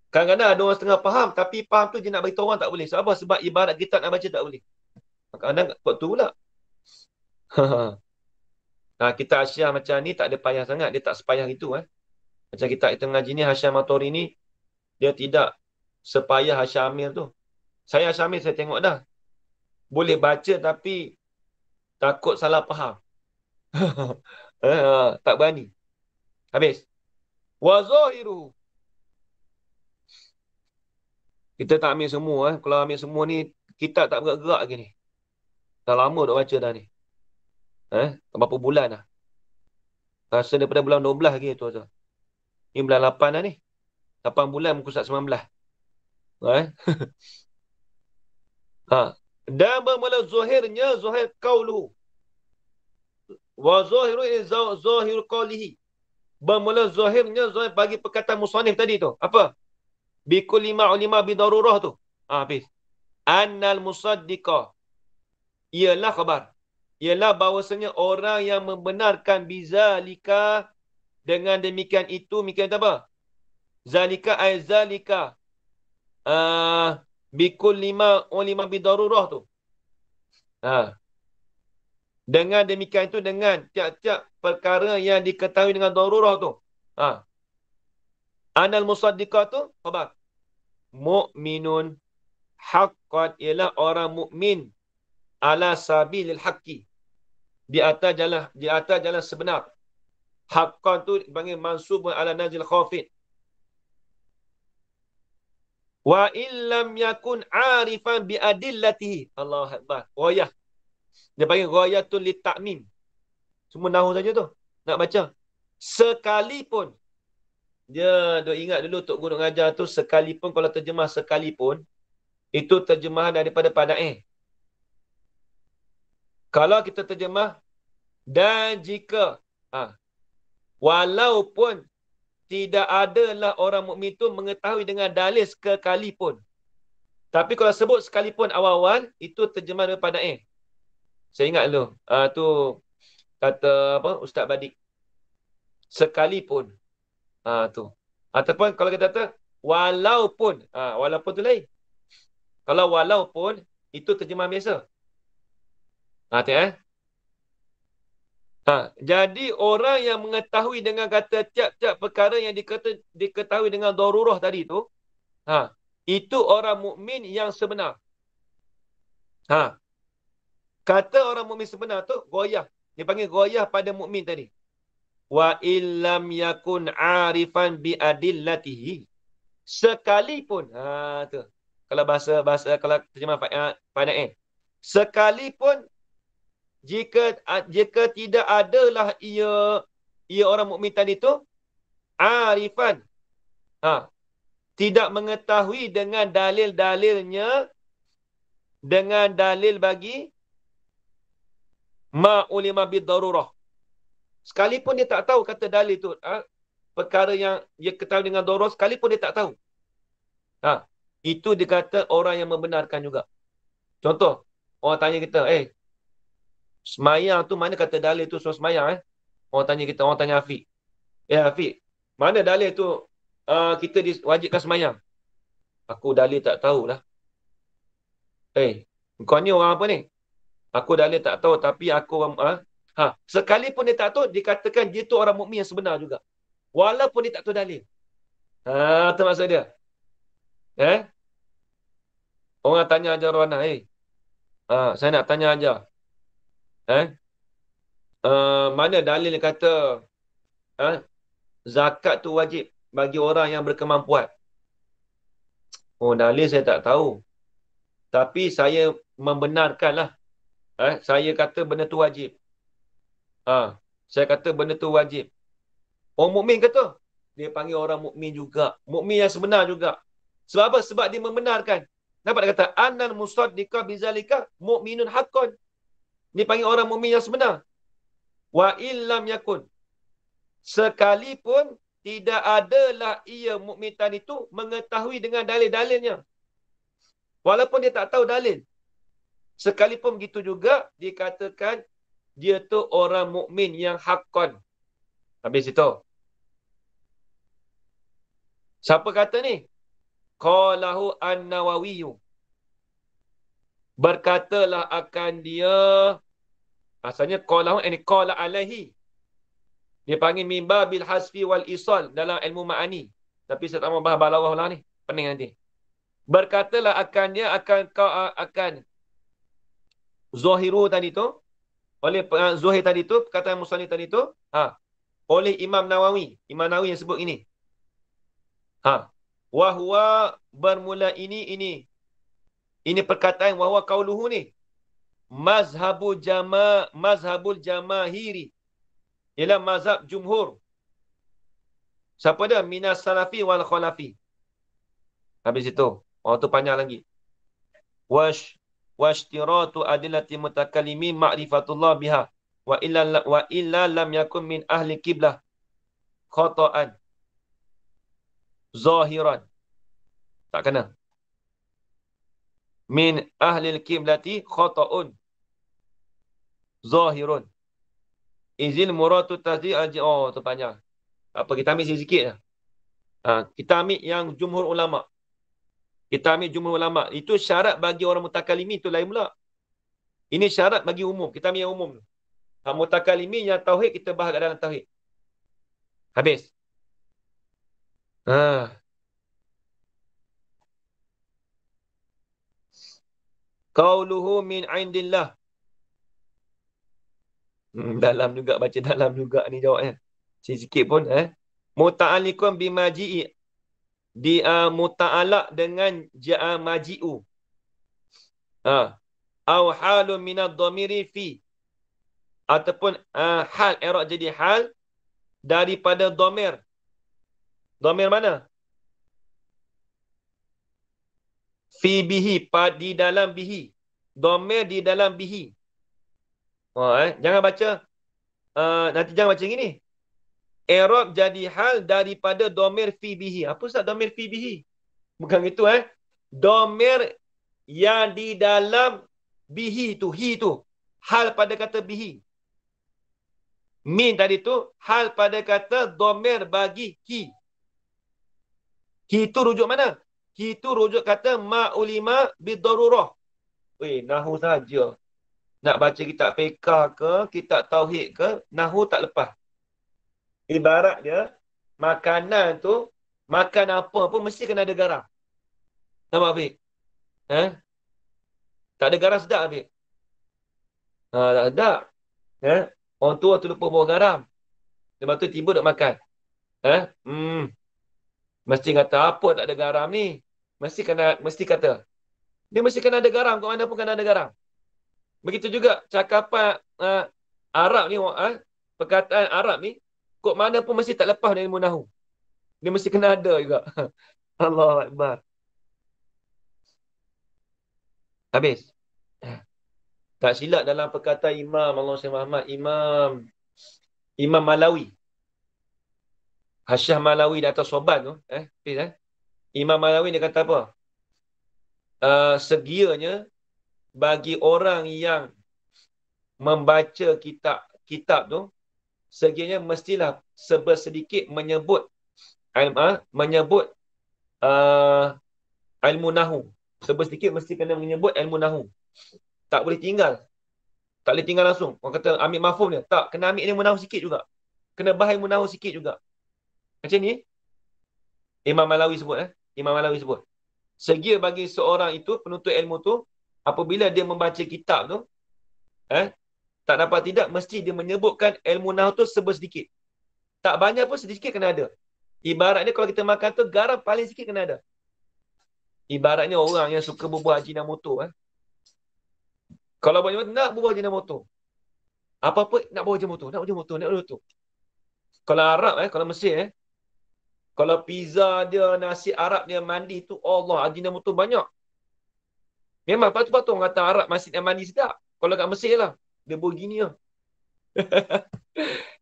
Kadang-kadang ada orang setengah faham, tapi faham tu dia nak beritahu orang tak boleh. Sebab apa? Sebab ibarat kitab nak baca tak boleh. Kadang-kadang kot tu pula. Nah, kita Asyam macam ni tak ada payah sangat. Dia tak sepayah itu. Macam kita ngaji ni, Hasham Matori ni, dia tidak sepayah Hasham Amir tu. Saya Hasham Amir saya tengok dah. Boleh baca tapi takut salah faham. Tak berani. Habis. Wa zahiru. Kita tak ambil semua. Kalau ambil semua ni, kita tak bergerak lagi ni. Dah lama dah baca dah ni. Berapa bulan dah. Rasa daripada bulan 12 lagi tu. Ni bulan 8 dah ni. 8 bulan muka surat 19. Dan bermula zahirnya, zahir qauluhu. Wa zahiru zahir qawlihi. Bermula zahirnya, zahir bagi perkataan musannif tadi tu. Apa? Bikulli ma'ulima bidarurah tu. Habis. Annal musaddiqa. Ialah khabar. Ialah bahawasanya orang yang membenarkan bizalika dengan demikian itu, demikian apa? Zalika ay zalika. Bikulli ma'ulima bidarurah tu. Dengan demikian itu, dengan tiap-tiap perkara yang diketahui dengan darurah tu. Anal musaddiqah tu, khabar. Mu'minun haqqan, ialah orang mukmin ala sabilil haqqi. Di atas jalan sebenar. Haqqan tu dipanggil mansubun ala nazil khafid. Wa illam yakun arifan bi adillatihi. Allahu akbar. Ghayah. Dia panggil ghayatul litakmim. Semua nahu saja tu. Nak baca. Sekalipun. Dia ingat dulu Tok Guru ngajar tu, sekalipun, kalau terjemah sekalipun, itu terjemahan daripada pada'ih. Kalau kita terjemah, dan jika, walaupun tidak adalah orang mukmin itu mengetahui dengan dalil sekalipun. Tapi kalau sebut sekalipun awal-awal, itu terjemahan daripada pada'ih. Saya ingat dulu. Tu kata apa Ustaz Badik. Sekalipun. Tu. Ataupun kalau kita kata walaupun. Walaupun tu lain. Kalau walaupun, itu terjemahan biasa. Tengok jadi orang yang mengetahui dengan kata tiap-tiap perkara yang diketahui dengan darurah tadi tu, itu orang mukmin yang sebenar. Kata orang mukmin sebenar tu ghayah. Dia panggil ghayah pada mukmin tadi. Wa illam yakun arifan bi adillatihi. Sekalipun, tu. Kalau bahasa kalau terjemah pada'in. Sekalipun jika tidak adalah ia orang mukmin tadi tu arifan. Tidak mengetahui dengan dalil-dalilnya, dengan dalil bagi ma'ulima bidarurah. Sekalipun dia tak tahu kata dalil tu, perkara yang dia ketahui dengan darurah, sekalipun dia tak tahu. Itu dikata orang yang membenarkan juga. Contoh, orang tanya kita, semayang tu mana kata dalil tu suruh semayang? Orang tanya Afiq. Afiq, mana dalil tu kita diwajibkan semayang? Aku dalil tak tahulah. Kau ni orang apa ni? Aku dalil tak tahu, tapi aku sekalipun dia tak tahu, dikatakan dia tu orang mukmin yang sebenar juga. Walaupun dia tak tahu dalil. Itu maksud dia. Orang tanya ajar Rona, saya nak tanya ajar. Mana dalil yang kata zakat tu wajib bagi orang yang berkemampuan? Dalil saya tak tahu. Tapi saya membenarkanlah. Saya kata benda tu wajib. Saya kata benda tu wajib. Orang mukmin kata, dia panggil orang mukmin juga. Mukmin yang sebenar juga. Sebab apa? Sebab dia membenarkan. Dapat dia kata, annal musaddiqa bizalika mu'minun haqqan. Dia panggil orang mukmin yang sebenar. Wa illam yakun. Sekalipun tidak adalah ia mukmin tadi itu mengetahui dengan dalil-dalilnya. Walaupun dia tak tahu dalil. Sekalipun begitu juga dikatakan dia tu orang mukmin yang haqqan. Habis itu. Siapa kata ni? Qalahu an-Nawawi. Berkatalah akan dia. Asalnya qalahu ini qala alaihi. Dia panggil mimba bil hasfi wal isal dalam ilmu ma'ani. Tapi saya tak mau bahas balawah lah ni. Pening nanti. Berkatalah akan dia akan Zuhiru tadi tu. Oleh Zuhir tadi tu. Perkataan Musannif tadi tu. Oleh Imam Nawawi. Imam Nawawi yang sebut ini. Wahwa bermula ini perkataan wahwa qauluhu ni mazhabul jamahiri, ialah mazhab jumhur. Siapa dia? Minas salafi wal khalafi. Habis itu tu panjang lagi. Washtiratu adillati mutakallimin ma'rifatullah biha wa illa lam yakun min ahli qiblah khata'an zahiran. Tak kena. Min ahli al-qiblati khata'un zahirun. Izil muratu tasdi' tu panjang. Apa kita ambil sikit lah. Kita ambil yang jumhur ulama. Itu syarat bagi orang mutakallimin tu lain pula. Ini syarat bagi umum. Kita ambil yang umum. Mutakallimin yang tauhid kita bahas kat dalam tauhid. Habis. Qauluhu min indillah. Dalam juga, baca dalam juga ni jawabnya. Sikit pun. Muta'alliqun bimaji'i. Muta'alaq dengan ja'a maji'u. Au halun minad dhamiri fi. Ataupun hal, i'rab jadi hal daripada dhamir. Dhamir mana? Fi bihi, di dalam bihi. Dhamir di dalam bihi. Jangan baca nanti jangan baca gini. I'rab jadi hal daripada dhamir fi bihi. Apa ustaz dhamir fi bihi? Bukan gitu Dhamir yang di dalam bihi tu, hi tu. Hal pada kata bihi. Min tadi tu hal pada kata dhamir bagi hi. Hi tu rujuk mana? Hi tu rujuk kata ma'ulima bidarurah. Nahu saja. Nak baca kitab fiqh ke, kitab tauhid ke, nahu tak lepas. Ibarat dia, makanan tu, makan apa pun mesti kena ada garam. Nampak Afiq? Tak ada garam sedap Afiq? Tak sedap. Orang tua tu lupa bawa garam. Lepas tu tiba duk makan. Mesti kata apa tak ada garam ni? Mesti kata. Dia mesti kena ada garam. Kat mana pun kena ada garam. Begitu juga cakapan Arab ni, perkataan Arab ni, kok mana pun mesti tak lepas dari ilmu nahu. Dia mesti kena ada juga. Allahu Akbar. Habis. Tak silap dalam perkataan Imam Muhammad, Imam Malawi. Hasyah Malawi di atas soban tu. Imam Malawi dia kata apa? Segianya bagi orang yang membaca kitab tu, segianya mestilah sedikit menyebut ilmu nahu. Sedikit mesti kena menyebut ilmu nahu. Tak boleh tinggal. Tak boleh tinggal langsung. Orang kata ambil mafhum dia. Tak, kena ambil ilmu nahu sikit juga. Kena bahas ilmu nahu sikit juga. Macam ni Imam Malawi sebut. Imam Malawi sebut. Segia bagi seorang itu, penuntut ilmu tu, apabila dia membaca kitab tu, tak dapat tidak, mesti dia menyebutkan ilmu nahu tu sedikit. Tak banyak pun sedikit kena ada. Ibaratnya kalau kita makan tu, garam paling sikit kena ada. Ibaratnya orang yang suka berbuah ajinomoto. Kalau buat ajinomoto, nak berbuah ajinomoto. Apa-apa nak berbuah ajinomoto. Kalau Arab, kalau Mesir, kalau pizza dia, nasi Arab dia mandi tu, Allah, ajinomoto banyak. Memang patut-patut orang kata Arab masjid yang mandi sedap. Kalau kat Mesir lah. Dia begini lah.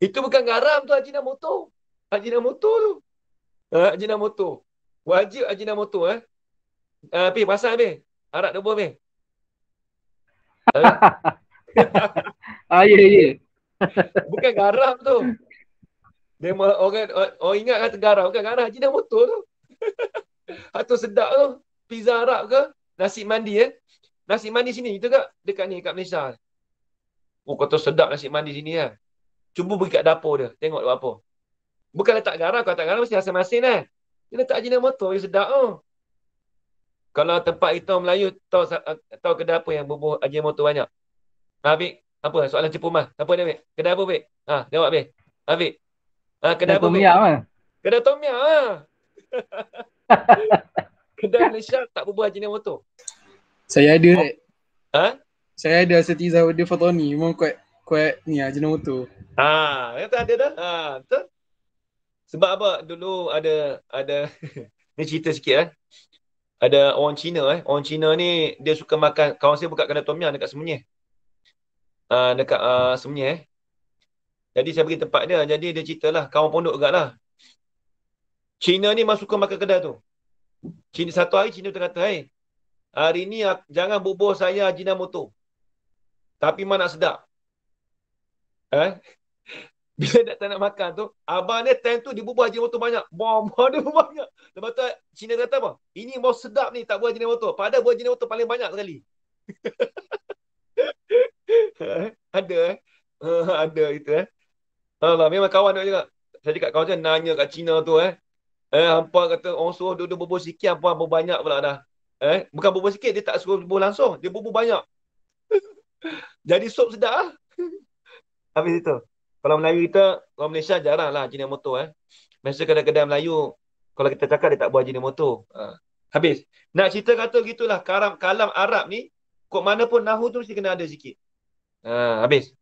Itu bukan garam tu, ajinomoto. Ajinomoto tu. Ajinomoto. Wajib ajinomoto. Pi, pasal Pi. Arab dia buat Pi. Ya. Bukan garam tu. Dia orang ingat kata garam kan? Garam jinak motor tu. Atau sedap tu. Pizza Arab ke? Nasi mandi Nasi mandi sini tu kat dekat ni kat Malaysia. Oh kata sedap nasi mandi sini kan. Cuba pergi kat dapur dia. Tengok dia apa. Bukan letak garam. Kalau letak garam mesti rasa masin kan. Dia letak jinak motor dia sedap tu. Kalau tempat kita Melayu tahu kedai apa yang bubuh Ajinomoto banyak? Habis apa soalan cepu mas? Apa dia Bik? Kedai apa Bik? Jawab Bik. Habis. Kedai apa Tom Bik? Yam kan? Kedai Tom Yum Kedai Malaysia tak bubuh Ajinomoto. Saya ada Rek. Ha? Saya ada setiza dia foto ni. Memang kuat ni Ajinomoto. Kata ada dah. Betul. Sebab apa? Dulu ada ni cerita sikit Ada orang Cina Orang Cina ni dia suka makan. Kawan saya buka kedai Tom Yum dekat Semenyih. Dekat Semenyih Jadi saya pergi tempat dia. Jadi dia ceritalah kawan pondok agaklah. Cina ni memang suka makan kedai tu. Satu hari Cina tu kata, "Hey, hari ni jangan bubuh saya Ajinomoto. Tapi memang nak sedap." Bila tak nak makan tu, abang dia time tu dia bubuh Ajinomoto banyak. Bom dia banyak. Lepas tu Cina kata apa? Ini mau sedap ni tak buah Ajinomoto. Padahal buah Ajinomoto paling banyak sekali. Ada ada itu Allah, memang kawan dia juga. Saya cakap kawan saya nanya kat Cina tu hampa kata orang suruh duduk bubuh sikit, hampa berbanyak pula dah. Bukan bubuh sikit, dia tak suruh bubuh langsung, dia bubuh banyak. Jadi sup sedap Habis itu. Kalau Melayu kita, orang Malaysia jarang lah Ajinomoto Biasa kedai-kedai Melayu, kalau kita cakap dia tak buat Ajinomoto. Habis. Nak cerita kata gitulah, kalam Arab ni, kok mana pun nahu tu mesti kena ada sikit. Habis.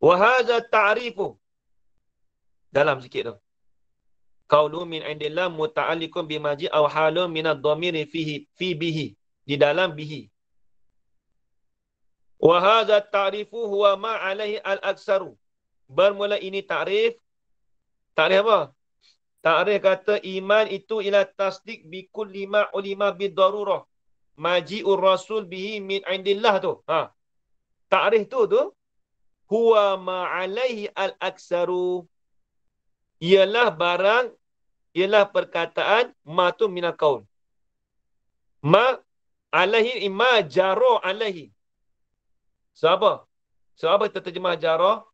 Wa hadza ta'rifu. Dalam sikit tu. Qaulu min indillah muta'alliqun bimaji aw halun min ad-dhamiri fi bihi. Di dalam bihi. Wa hadza ta'rifu huwa ma alaihi al-aksaru. Bermula ini ta'rif. Ta'rif apa? Ta'rif kata iman itu ila tasdik bi kulli ma ulima bid-darurah. Maji'ur rasul bihi min indillah tu. Ta'rif tu huwa ma alaihi al-aksaru. Ialah perkataan ma tu minal qaul. Ma alaihi ma jaro alaihi. Sebab apa kita terjemah jaro?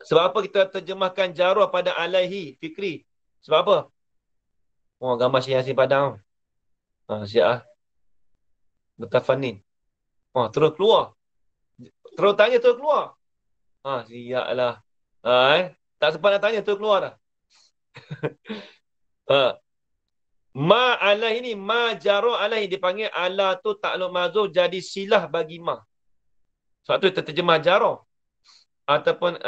Sebab apa kita terjemahkan jaro pada alaihi fikri? Sebab apa? Gambar Syekh Yasin Padang. Syiah. Mutafannin. Terus keluar. Terus tanya terus keluar. Siap lah. Tak sempat nak tanya terus keluar dah. Ma alaihi ni ma jaro alaihi dipanggil ala tu takluk mazuf jadi silah bagi ma. Sebab tu terjemah jaro. Ataupun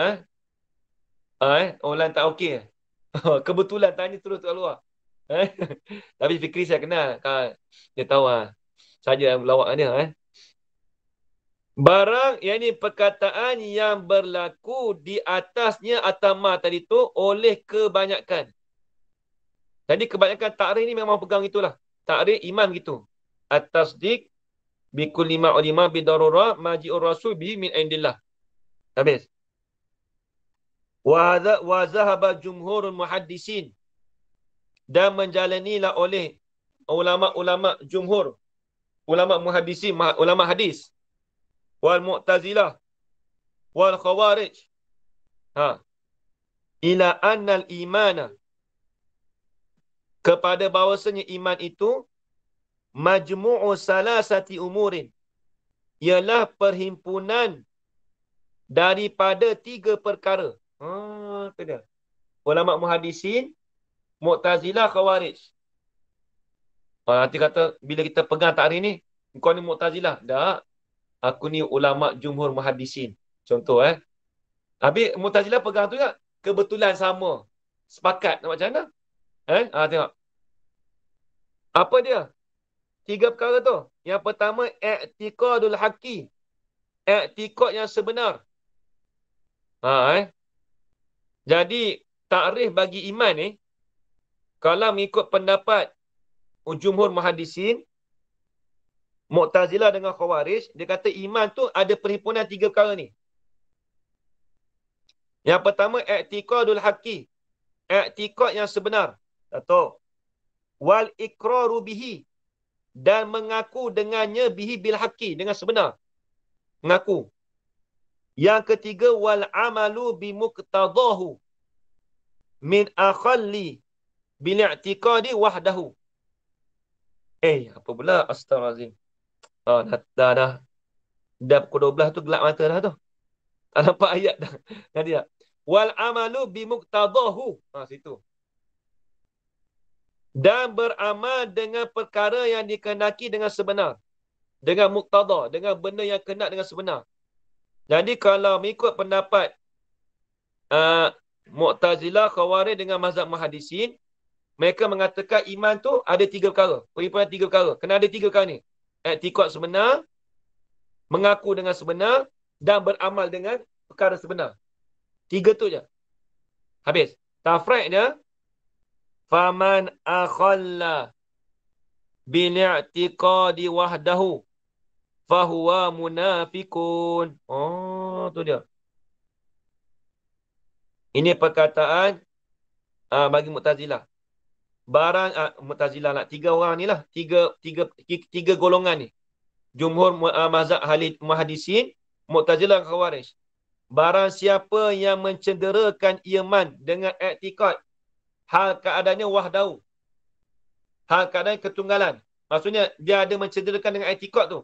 orang tak okey. Kebetulan tanya terus keluar. Tapi Fikri saya kenal. Dia tahu saja melawak dia. Barang yang ini perkataan yang berlaku di atasnya atama tadi tu oleh kebanyakan. Jadi kebanyakan takrif ni memang pegang itulah. Takrif iman gitu. At-tasdiq bi kulli ma ulima bi darurah maji'ur rasul bihi min indillah. Habis. Wa zahaba jumhurul muhaddisin. Dan menjalanilah oleh ulama-ulama jumhur. Ulama muhaddisin, ulama hadis. Wal mu'tazilah. Wal khawarij. Ila annal imana. Kepada bahawasanya iman itu majmu'u salasati umurin. Ialah perhimpunan daripada 3 perkara. Itu dia. Ulama muhadisin, Mu'tazilah, Khawarij. Nanti kata, bila kita pegang takrif ni, kau ni Mu'tazilah. Tak. Aku ni ulama jumhur muhadisin. Contoh Habis Mu'tazilah pegang tu tak? Kebetulan sama. Sepakat. Nak macam mana? Tengok. Apa dia? 3 perkara tu. Yang pertama, i'tiqadul haqqi. I'tiqad yang sebenar. Jadi, takrif bagi iman ni, kalau mengikut pendapat jumhur muhadisin, Mu'tazilah dengan Khawarij, dia kata iman tu ada perhimpunan 3 perkara ni. Yang pertama, i'tiqadul haqqi. I'tiqad yang sebenar. Satu. Wal iqraru bihi. Dan mengaku dengannya bihi bil haqqi. Dengan sebenar. Mengaku. Yang ketiga, wal amalu bimuqtadahu. Min akhalli bil i'tiqadi wahdahu. Apa pula? Astaghfirullahaladzim. Dah. Dah pukul 12 tu gelap mata dah tu. Tak nampak ayat dah. Nanti dah. Wal amalu bimuqtadahu. Situ. Dan beramal dengan perkara yang dikehendaki dengan sebenar. Dengan muqtada. Dengan benda yang kena dengan sebenar. Jadi kalau mengikut pendapat Mu'tazilah, Khawarij dengan mazhab Muhaddisin, mereka mengatakan iman tu ada 3 perkara. Perhimpunan 3 perkara. Kena ada 3 perkara ni. I'tiqad sebenar, mengaku dengan sebenar, dan beramal dengan perkara sebenar. 3 tu je. Habis. Tafriq dia, faman akhalla bil-i'tiqadi wahdahu fahuwa munafikun. Tu dia. Ini perkataan bagi Mu'tazilah. Barang Mu'tazilah lah. 3 orang ni lah. 3 golongan ni. Jumhur mazhab Muhaddisin, Mu'tazilah, Khawarij. Barang siapa yang mencederakan iman dengan i'tiqad, hal keadaannya wahdahu. Hal keadaan ketunggalan. Maksudnya, dia ada mencederakan dengan i'tiqad tu.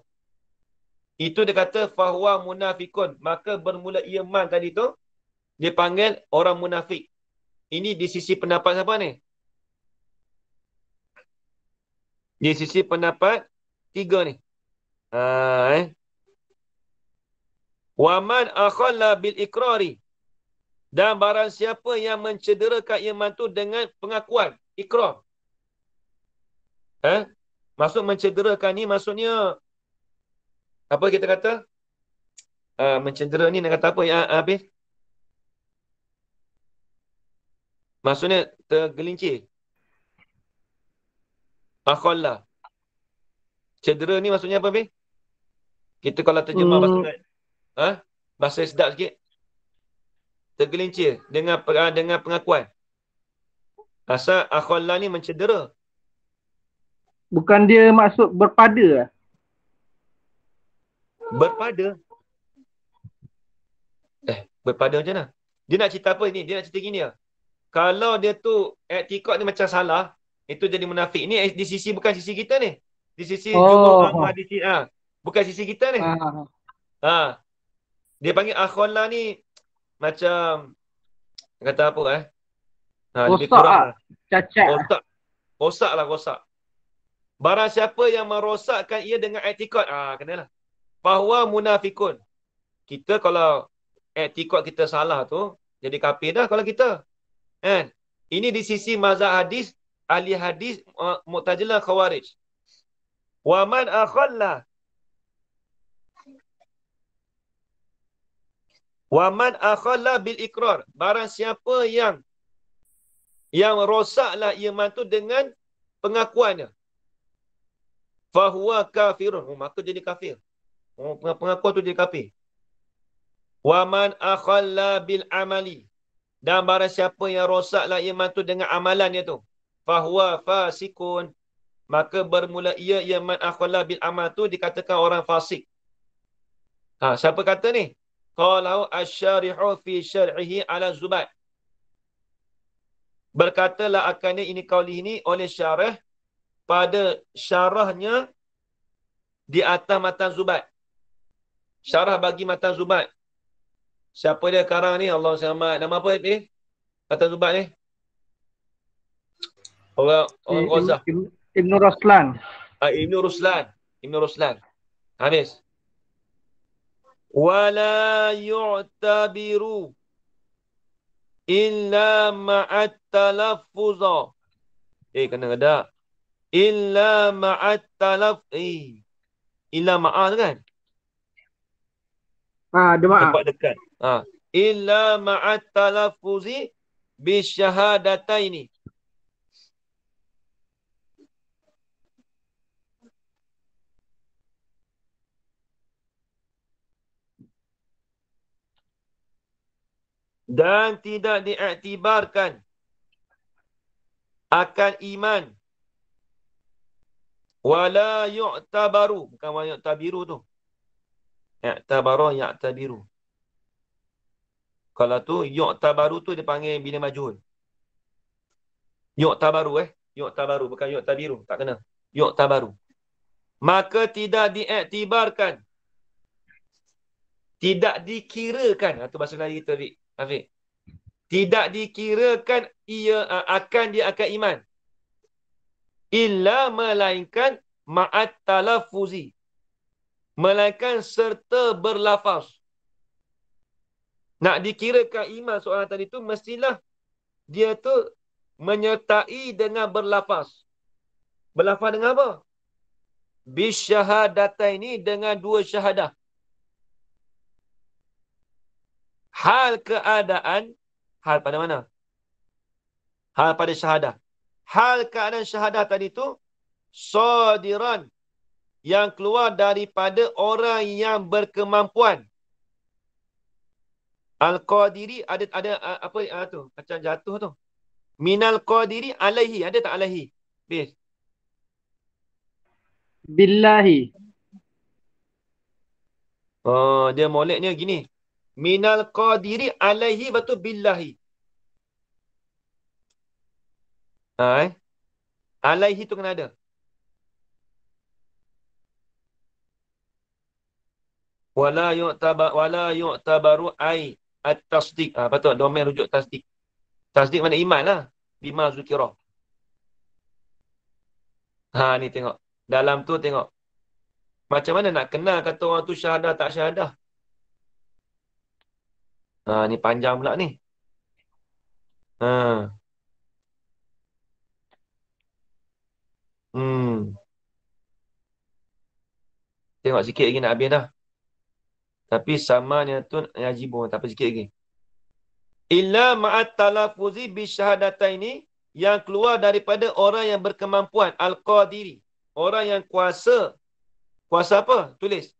Itu dia kata, fahuwa munafikun. Maka bermula iman tadi tu, dia panggil orang munafik. Ini di sisi pendapat siapa ni? Di sisi pendapat 3 ni. Waman akhalla bil ikrari. Dan barang siapa yang mencederakan iman tu dengan pengakuan, ikrar. Maksud mencederakan ni maksudnya apa kita kata? Mencedera ni nak kata apa ya habis? Maksudnya tergelincir. Akhalla. Cedera ni maksudnya apa, Bin? Kita kalau terjemah bahasa sedap sikit. Tergelincir dengan pengakuan. Asal akhalla ni mencedera. Bukan dia maksud berpada. Berpada? Berpada macam mana? Dia nak cerita apa ni? Dia nak cerita gini lah. Kalau dia tu i'tiqad ni macam salah, itu jadi munafik. Ni di sisi bukan sisi kita ni. Di sisi jumhur Muhaddisin. Bukan sisi kita ni. Dia panggil akhalla ni macam kata apa lebih kurang lah. Cacat. Rosak. Barang siapa yang merosakkan ia dengan i'tiqad, kenalah. Bahawa munafikun. Kita kalau i'tiqad kita salah tu, jadi kafir dah kalau kita. Kan? Ini di sisi mazhab hadis, ahli hadis, Mu'tazilah, Khawarij. Waman akhalla. Waman akhalla bil ikrar. Barang siapa yang rosaklah iman tu dengan pengakuannya. Fahuwa kafirun. Maka jadi kafir. Pengakuan tu jadi kafir. Waman akhalla bil amali. Dan barang siapa yang rosaklah iman tu dengan amalannya tu. Fahuwa fasikun. Maka bermula ia man akhalla bil amal tu dikatakan orang fasik. Siapa kata ni? Qalahu asy-syarihu fi syar'ihi ala Zubaid. Berkatalah akannya ini qaulih ini oleh syarah pada syarahnya di atas matan Zubaid. Syarah bagi matan Zubaid. Siapa dia sekarang ni? Allah selamat. Nama apa ni? Matan Zubaid ni? Orang Ghazah. Ibn Ruslan. Ibn Ruslan. Habis. Wala yu'tabiru illa ma'at talaffuza. Kena ada. Illa ma'at illa ma'at kan? Ada ma'at. Tempat dekat. Illa ma'at talaffuzi bisyahadataini. Dan tidak diiktibarkan akan iman. Wala yu'tabaru. Bukan wala yu'tabiru tu. I'tabara ya'tabiru. Kalau tu yu'tabaru tu dia panggil bila majhul. Yu'tabaru Yu'tabaru bukan yu'tabiru. Tak kena. Yu'tabaru. Maka tidak diiktibarkan. Tidak dikirakan. Itu bahasa Melayu kita, Afiq. Tidak dikirakan ia dia akan iman. Illa melainkan ma'at talafuzi. Melainkan serta berlafaz. Nak dikirakan iman seorang tadi tu, mestilah dia tu menyertai dengan berlafaz. Berlafaz dengan apa? Bisyahadataini, dengan dua syahadah. Hal keadaan, hal pada mana? Hal pada syahadah. Hal keadaan syahadah tadi tu sadiran, yang keluar daripada orang yang berkemampuan. Al-Qadiri ada apa tu? Macam jatuh tu. Minal Qadiri alaihi, ada tak alaihi? Bis. Billahi. Oh, dia moleknya gini. Minal Qadiri alaihi, betul billahi. Alaihi tu kena ada. Wala yu'tabaru ai at-tasdiq. Betul, domain rujuk tasdik. Tasdik mana iman lah. Bima zukira. Ni tengok. Dalam tu tengok. Macam mana nak kenal kata orang tu syahadah tak syahadah? Ni panjang pula ni. Tengok sikit lagi nak habis dah. Tapi samanya tu yajibun. Tak apa, sikit lagi. Illa ma'at talafuzi bisyahadataini, yang keluar daripada orang yang berkemampuan. Al-Qadiri. Orang yang kuasa. Kuasa apa? Tulis.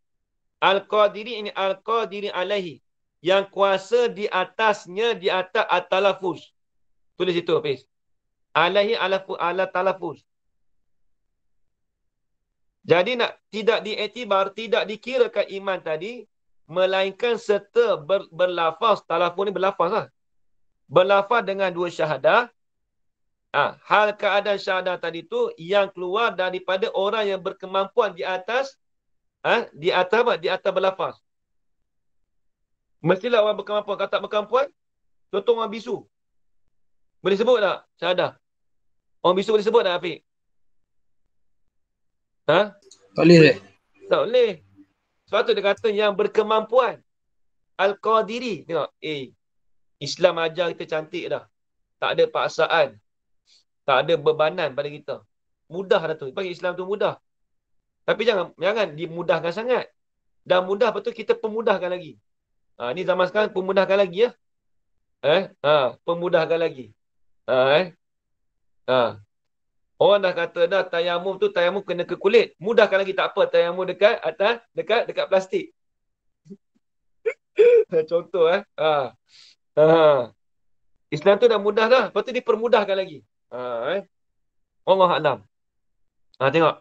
Al-Qadiri, ini Al-Qadiri alaihi. Yang kuasa di atasnya, di atas at-talafuz. Tulis itu, Hafiz. Alaihi ala talafuz. Jadi nak tidak diiktibar, tidak dikirakan iman tadi, melainkan serta berlafaz. Talafuz ni berlafaz lah. Berlafaz dengan dua syahadah. Hal keadaan syahadah tadi tu yang keluar daripada orang yang berkemampuan di atas di atas apa? Di atas berlafaz. Mestilah orang berkemampuan. Kalau tak berkemampuan, contoh orang bisu. Boleh sebut tak syahadah? Orang bisu boleh sebut tak, Afiq? Tak boleh. Tak boleh. Sebab tu dia kata yang berkemampuan. Al-Qadiri. Tengok. Islam ajar kita cantik dah. Tak ada paksaan. Tak ada bebanan pada kita. Mudah dah tu. Bagi Islam tu mudah. Tapi jangan dimudahkan sangat. Dah mudah, betul kita pemudahkan lagi. Ni zaman sekarang pemudahkan lagi ya. Pemudahkan lagi. Orang dah kata dah tayamum kena ke kulit. Mudahkan lagi, tak apa, tayamum dekat atas, dekat plastik. Contoh Islam tu dah mudah dah. Lepas tu dipermudahkan lagi. Allah A'lam. Tengok.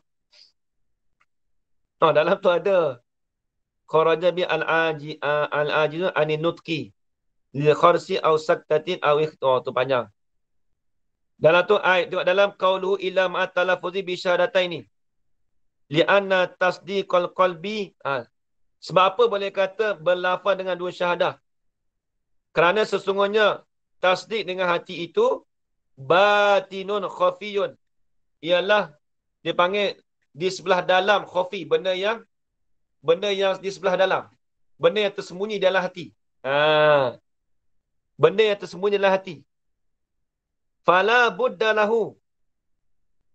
Dalam tu ada kharaja bi al-ajizun anin nutqi li kharsi aw saktatin aw tu panjang. Dalam tu ayat, tengok dalam qauluhu illa ma'at talaffuzi bi syahadataini li'anna tasdiqal qalbi. Sebab apa boleh kata berlafaz dengan dua syahadah? Kerana sesungguhnya tasdik dengan hati itu batinun khafiyun, ialah dia panggil di sebelah dalam, khafi, benda yang di sebelah dalam, benda yang tersembunyi dalam hati. Benda yang tersembunyi dalam hati. Fala budda lahu,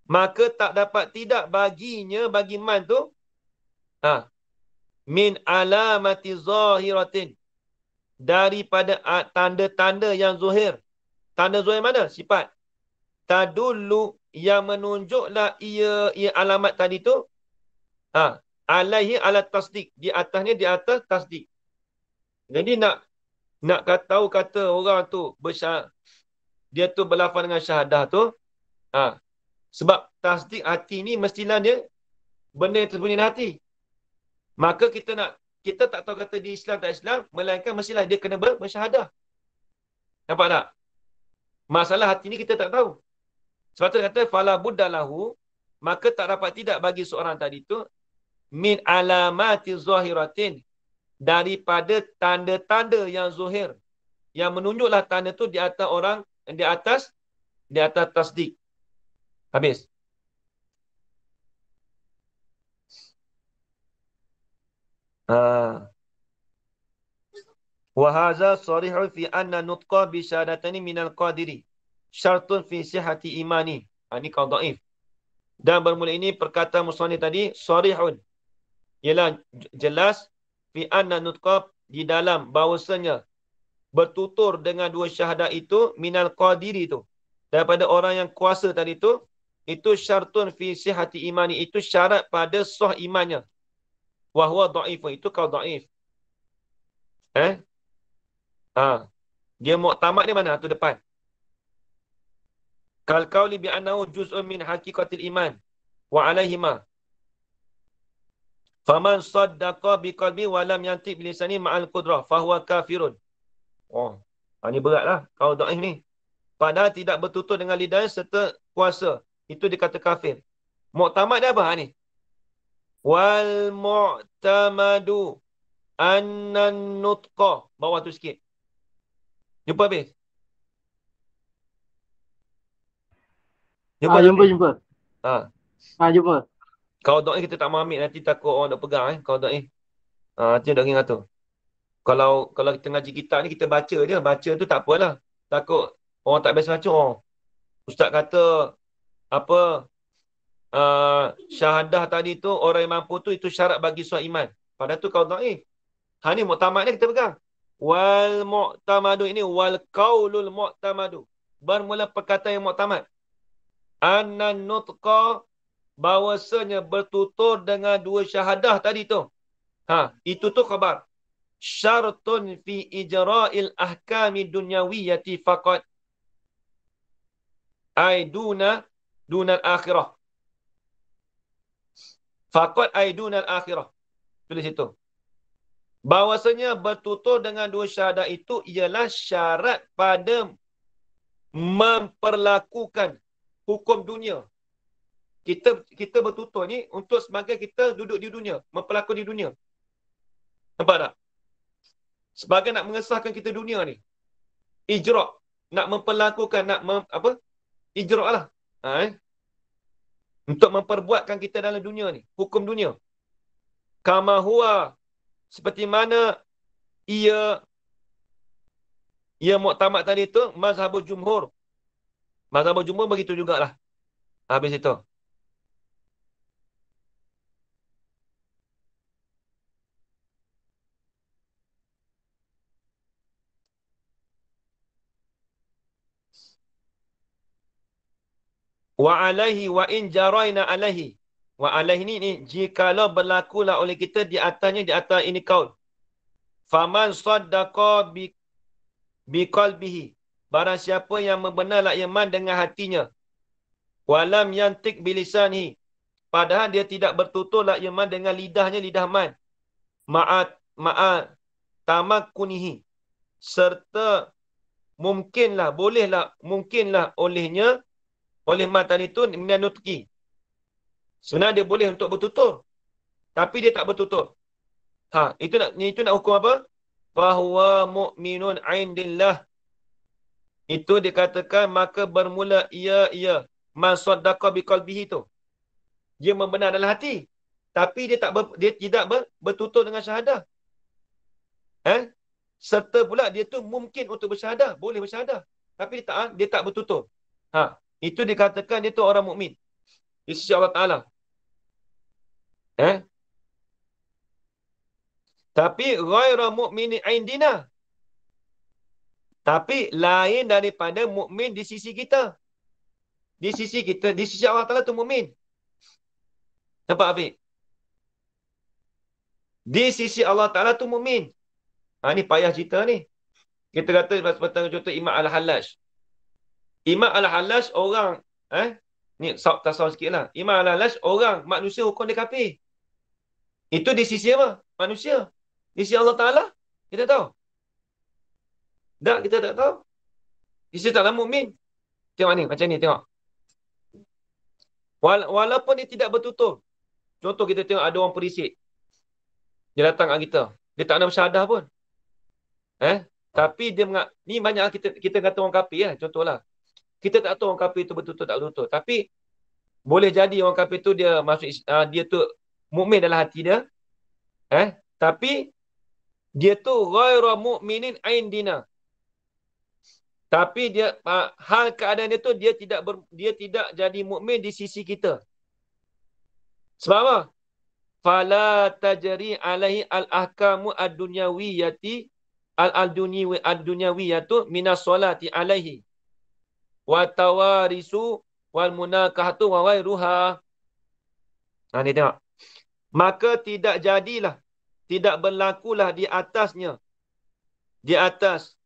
maka tak dapat tidak baginya, bagi man tu min alamati zahiratin, daripada tanda-tanda yang zuhir. Tanda zuhir mana? Sifat. Tadullu, yang menunjuklah ia alamat tadi tu alaihi ala tasdik, di atasnya di atas tasdik. Jadi nak Nak tahu kata orang tu dia tu berlafaz dengan syahadah tu, sebab tasdik hati ni mestilah dia benda yang tersembunyi dalam hati. Maka kita tak tahu kata di Islam tak Islam, melainkan mestilah dia kena bersyahadah. Nampak tak? Masalah hati ni kita tak tahu. Sebab tu kata fala buddalahu, maka tak dapat tidak bagi seorang tadi tu min alamati zahiratin, daripada tanda-tanda yang zuhir, yang menunjuklah tanda tu di atas orang, di atas tasdik. Habis. Wa hadza sarihun fi anna nutqa bi syahadatani minal qadiri syartun fi sihhati imani. Ini kau dhaif. Dan bermula ini perkataan musannif tadi sarihun, ialah jelas, fi anna nutqa, di dalam bahawasanya bertutur dengan dua syahadat itu minal qadiri itu, daripada orang yang kuasa tadi itu syartun fi sihhati imani, itu syarat pada sah imannya. Wa huwa dhaif, itu kau dhaif. Dia muktamad di mana? Tu depan. Kal qauli bi annahu juz'un min haqiqatil iman wa alaihima. Faman saddaqa bi qalbi wa lam yantiq bi lisani ma'al qudrah fa huwa kafirun. Ini beratlah kau dhaif ni. Padahal tidak bertutur dengan lidah serta kuasa, itu dikata kafir. Muktamad dia apa ni? Wal mu'tamadu annan nutqa. Bawah tu sikit. Jumpa habis? Jumpa. Jumpa. Kau doa kita tak mau ambil, nanti takut orang nak pegang kau doa. Nanti nak ingat tu. Kalau kita ngaji kitab ni, kita baca je. Baca tu tak apalah. Takut orang tak biasa baca. Ustaz kata apa, syahadah tadi tu, orang yang mampu tu, itu syarat bagi suat iman. Padahal tu kau doa. Ni muktamad ni kita pegang. Wal mu'tamadu, ini wal qaulul mu'tamadu, bermula perkataan yang muktamad. Annan nutqa, bahawasanya bertutur dengan dua syahadah tadi tu. Itu tu khabar. Syartun fi ijra'il ahkami dunyawiyati faqat. Ai dunal akhirah. Faqat ai dunal akhirah. Tulis itu. Bahawasanya bertutur dengan dua syahadah itu ialah syarat pada memperlakukan hukum dunia. Kita bertutur ni untuk sebagai kita duduk di dunia, memperlaku di dunia. Nampak tak? Sebagai nak mengesahkan kita dunia ni. Ijra', nak memperlakukan, ijra' lah. Untuk memperbuatkan kita dalam dunia ni, hukum dunia. Kama huwa, seperti mana ia muktamad tadi tu, mazhabul jumhur. Mazhabul jumhur begitu jugalah. Habis itu. Wa alaihi wa in jaraina alaihi. Wa alaihi ni jikalau berlakulah oleh kita di atasnya, di atas ini kaul. Faman saddaqa bi qalbihi. Barang siapa yang membenarlah iman dengan hatinya. Walam yantik bilisanihi. Padahal dia tidak bertuturlah iman dengan lidahnya, lidah man. Ma'at tamakkunihi. Serta mungkinlah olehnya, oleh matan itu minanutki. Sebenarnya dia boleh untuk bertutur, tapi dia tak bertutur. Itu nak hukum apa? Fahuwa mu'minun 'indillah. Itu dikatakan maka bermula ia man saddaqa biqalbihi tu. Dia membenar dalam hati, tapi dia tidak bertutur dengan syahadah. Serta pula dia tu mungkin untuk bersyahadah, boleh bersyahadah, tapi dia tak bertutur. Itu dikatakan dia tu orang mukmin di sisi Allah Taala. Tapi ghairu mu'mini indina. Tapi lain daripada mukmin di sisi kita. Di sisi Allah Taala tu mukmin. Nampak Afiq? Di sisi Allah Taala tu mukmin. Ni payah cerita ni. Kita kata seperti contoh Imam Al-Hallaj. Imam Al-Hallaj orang, ni tasawuf sikit lah. Imam Al-Hallaj orang, manusia hukum dia kafir. Itu di sisi apa? Manusia. Di sisi Allah Ta'ala, kita tahu. Tak, kita tak tahu. Di sisi Ta'ala mukmin. Tengok ni, macam ni, tengok. Walaupun dia tidak bertutur. Contoh kita tengok ada orang perisik. Dia datang kat kita. Dia tak nak bersyahadah pun. Tapi dia ni banyak kita kata orang kafir lah. Contohlah. Kita tak tahu orang kafir tu betul-betul tak betul. Tapi boleh jadi orang kafir tu dia masuk dia tu mukmin dalam hati dia. Tapi dia tu ghairu mu'minin indina. Tapi dia hal keadaan dia tu dia tidak jadi mukmin di sisi kita. Sebab apa? Fala tajri alaihi al-ahkamu ad-dunyawiyati ad-dunyawiyatu minas solati alaihi wa tawarisu wal munakahatu wa ghairuha. Ni tengok. Maka tidak jadilah, tidak berlakulah di atasnya, di atas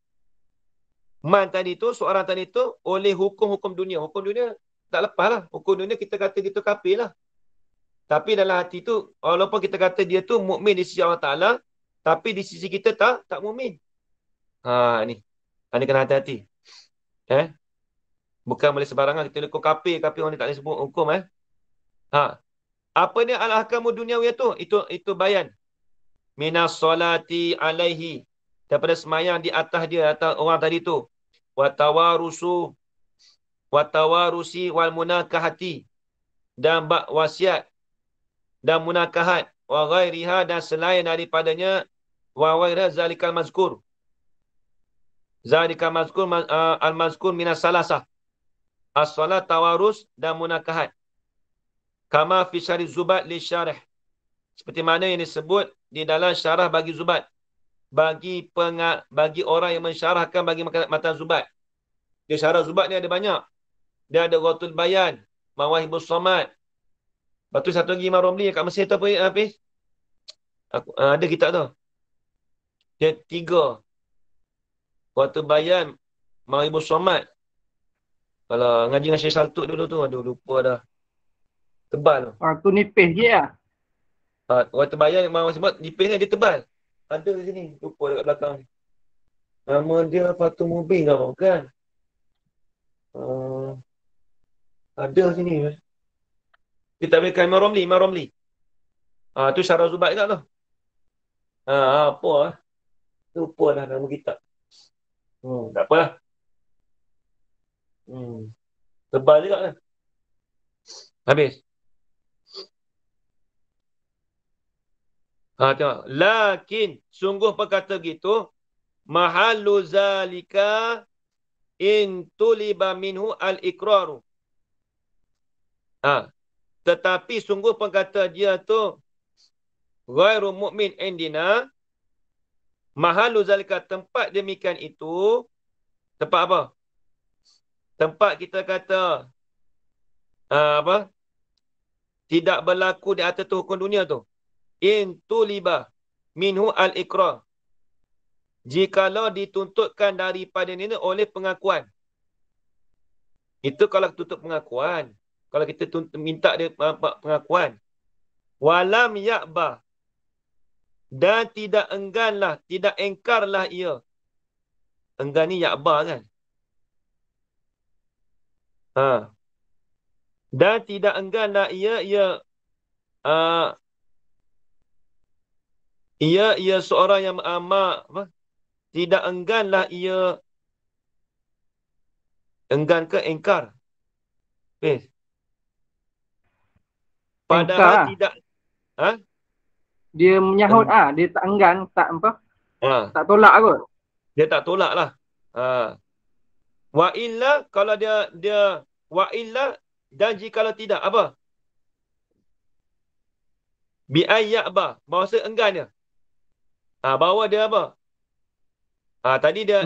man tadi tu, seorang tadi tu oleh hukum-hukum dunia. Hukum dunia tak lepas lah. Hukum dunia kita kata kita kafir lah. Tapi dalam hati tu, walaupun kita kata dia tu mukmin di sisi Allah Ta'ala, tapi di sisi kita tak mukmin. Ni. Ni kena hati-hati. Bukan boleh sebarangan kita hukum kafir orang ni tak boleh sebut hukum. Apa ni al-ahkamu dunyawiyah tu? Itu bayan. Minas solati alaihi. Daripada semayang di atas dia, atas orang tadi tu. Watawarusi wal munakahati. Dan wasiat. Dan munakahat. Wa ghairiha dan selain daripadanya. Wa ghairiha zalikal mazkur. Zalikal mazkur al-mazkur minas salasah. As-salat, tawarus dan munakahat. Kama fi syarih Zubat li syarih. Seperti mana yang disebut di dalam syarah bagi Zubat. Bagi orang yang mensyarahkan bagi matan Zubat. Dia syarah Zubat ni ada banyak. Dia ada Ghatul Bayan, Mawahibus Samad. Lepas tu satu lagi Imam Romli kat Mesir tu apa Hafiz? Ada kitab tu. Dia 3. Ghatul Bayan, Mawahibus Samad. Kalau ngaji dengan Syekh Saltuk dulu tu, aduh lupa dah. Tebal tu. Tu nipis je lah. Ghatul Bayan, Mawahibus Samad, nipis ni dia tebal. Ada di sini, lupa dekat belakang ni. Nama dia Fatul Mubin ke apa, kan? Ada sini. Kita ambilkan Imam Romli. Tu Syarah Zubat juga tu. Apa lah. Lupa dah nama kitab. Tak apalah. Tebal juga lah. Habis. Tengok. Lakin, sungguh perkata gitu, mahallu zalika in tuliba minhu al-iqraru. Tetapi sungguh perkata dia tu ghairu mu'min indina. Mahallu zalika, tempat demikian itu, tempat apa? Tempat kita kata tidak berlaku di atas tu hukum dunia tu. In tuliba minhu al-iqrar. Jikalau dituntutkan daripada ini oleh pengakuan. Itu kalau tuntut pengakuan. Kalau kita minta dia pengakuan. Walam ya'ba. Dan tidak engganlah, tidak engkarlah ia. Enggan ni ya'ba kan? Dan tidak engganlah ia seorang yang tidak engganlah ia. Enggan ke engkar? Padahal engkar. Tidak. Dia menyahut dia tak enggan, tak tak tolak kot. Dia tak tolak lah. Wa illa, kalau dia wa illa, dan jikalau tidak apa? Bi ayyaba, maksud enggan dia. Bahawa dia apa? Tadi dia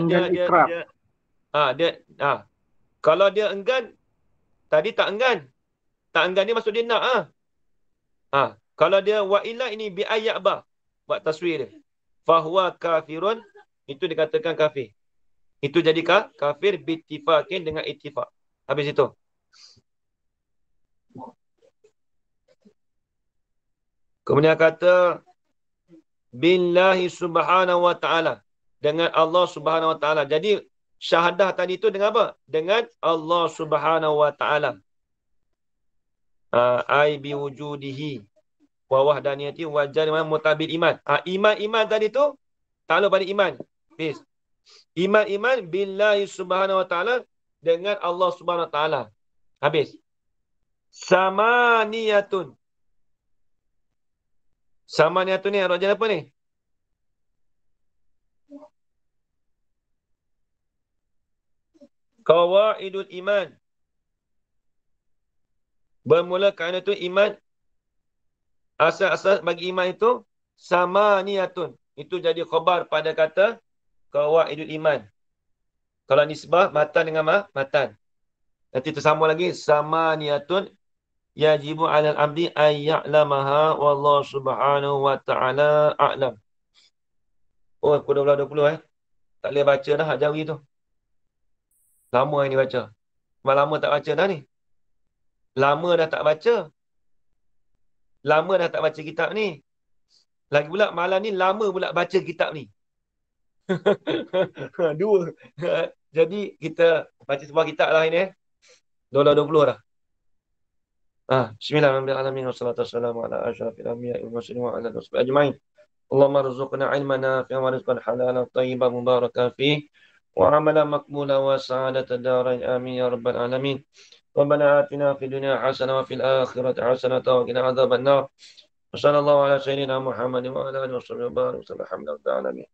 kalau dia enggan, tadi tak enggan. Tak enggan dia maksud dia nak kalau dia wa illa ini bi ayyaba, buat taswir dia. Fahuwa kafirun, itu dikatakan kafir. Itu jadi kafir bittifaqin dengan ittifaq. Habis itu. Kemudian kata billahi subhanahu wa ta'ala. Dengan Allah subhanahu wa ta'ala. Jadi syahadah tadi itu dengan apa? Dengan Allah subhanahu wa ta'ala. Ai biwujudihi. Wa wahdaniyati wa jariman mutabil iman. Iman tadi tu takluk pada iman. Please. Iman billahi subhanahu wa ta'ala dengan Allah subhanahu wa ta'ala. Habis. Samaniyatun. Samaniyatun ni rojal apa ni? Qawaidul iman. Bermula kerana itu iman. Asas-asas bagi iman itu samaniyatun. Itu jadi khabar pada kata qawaidul iman. Kalau nisbah matan dengan matan. Nanti tersambung lagi samaniyatun yajibu 'alal 'abdi ay ya'lamaha wallahu subhanahu wa ta'ala a'lam. Oh, pukul 12.20 Tak boleh baca dah Jawi tu. Lama ini baca. Lama tak baca dah ni. Lama dah tak baca. Lama dah tak baca kitab ni. Lagi pula malam ni lama pula baca kitab ni. Dua. Jadi kita baca sebuah kitab lah ini. 12.20 dah. Bismillahirrahmanirrahim. Wassalatu wassalamu ala asyrafil anbiya'i wal mursalin wa ala alihi ajma'in. Allahumma rzuqna ilman nafi'an wa rizqan halalan tayyiban mubarakan fih wa amalan maqbulan wa sa'adatan darain amin ya rabbal alamin. Rabbana atina fid dunya hasanah wa fil akhirati hasanah wa qina adzaban nar. Wassallallahu ala sayyidina Muhammadin wa ala alihi wa sahbihi wa barik. Alhamdulillah.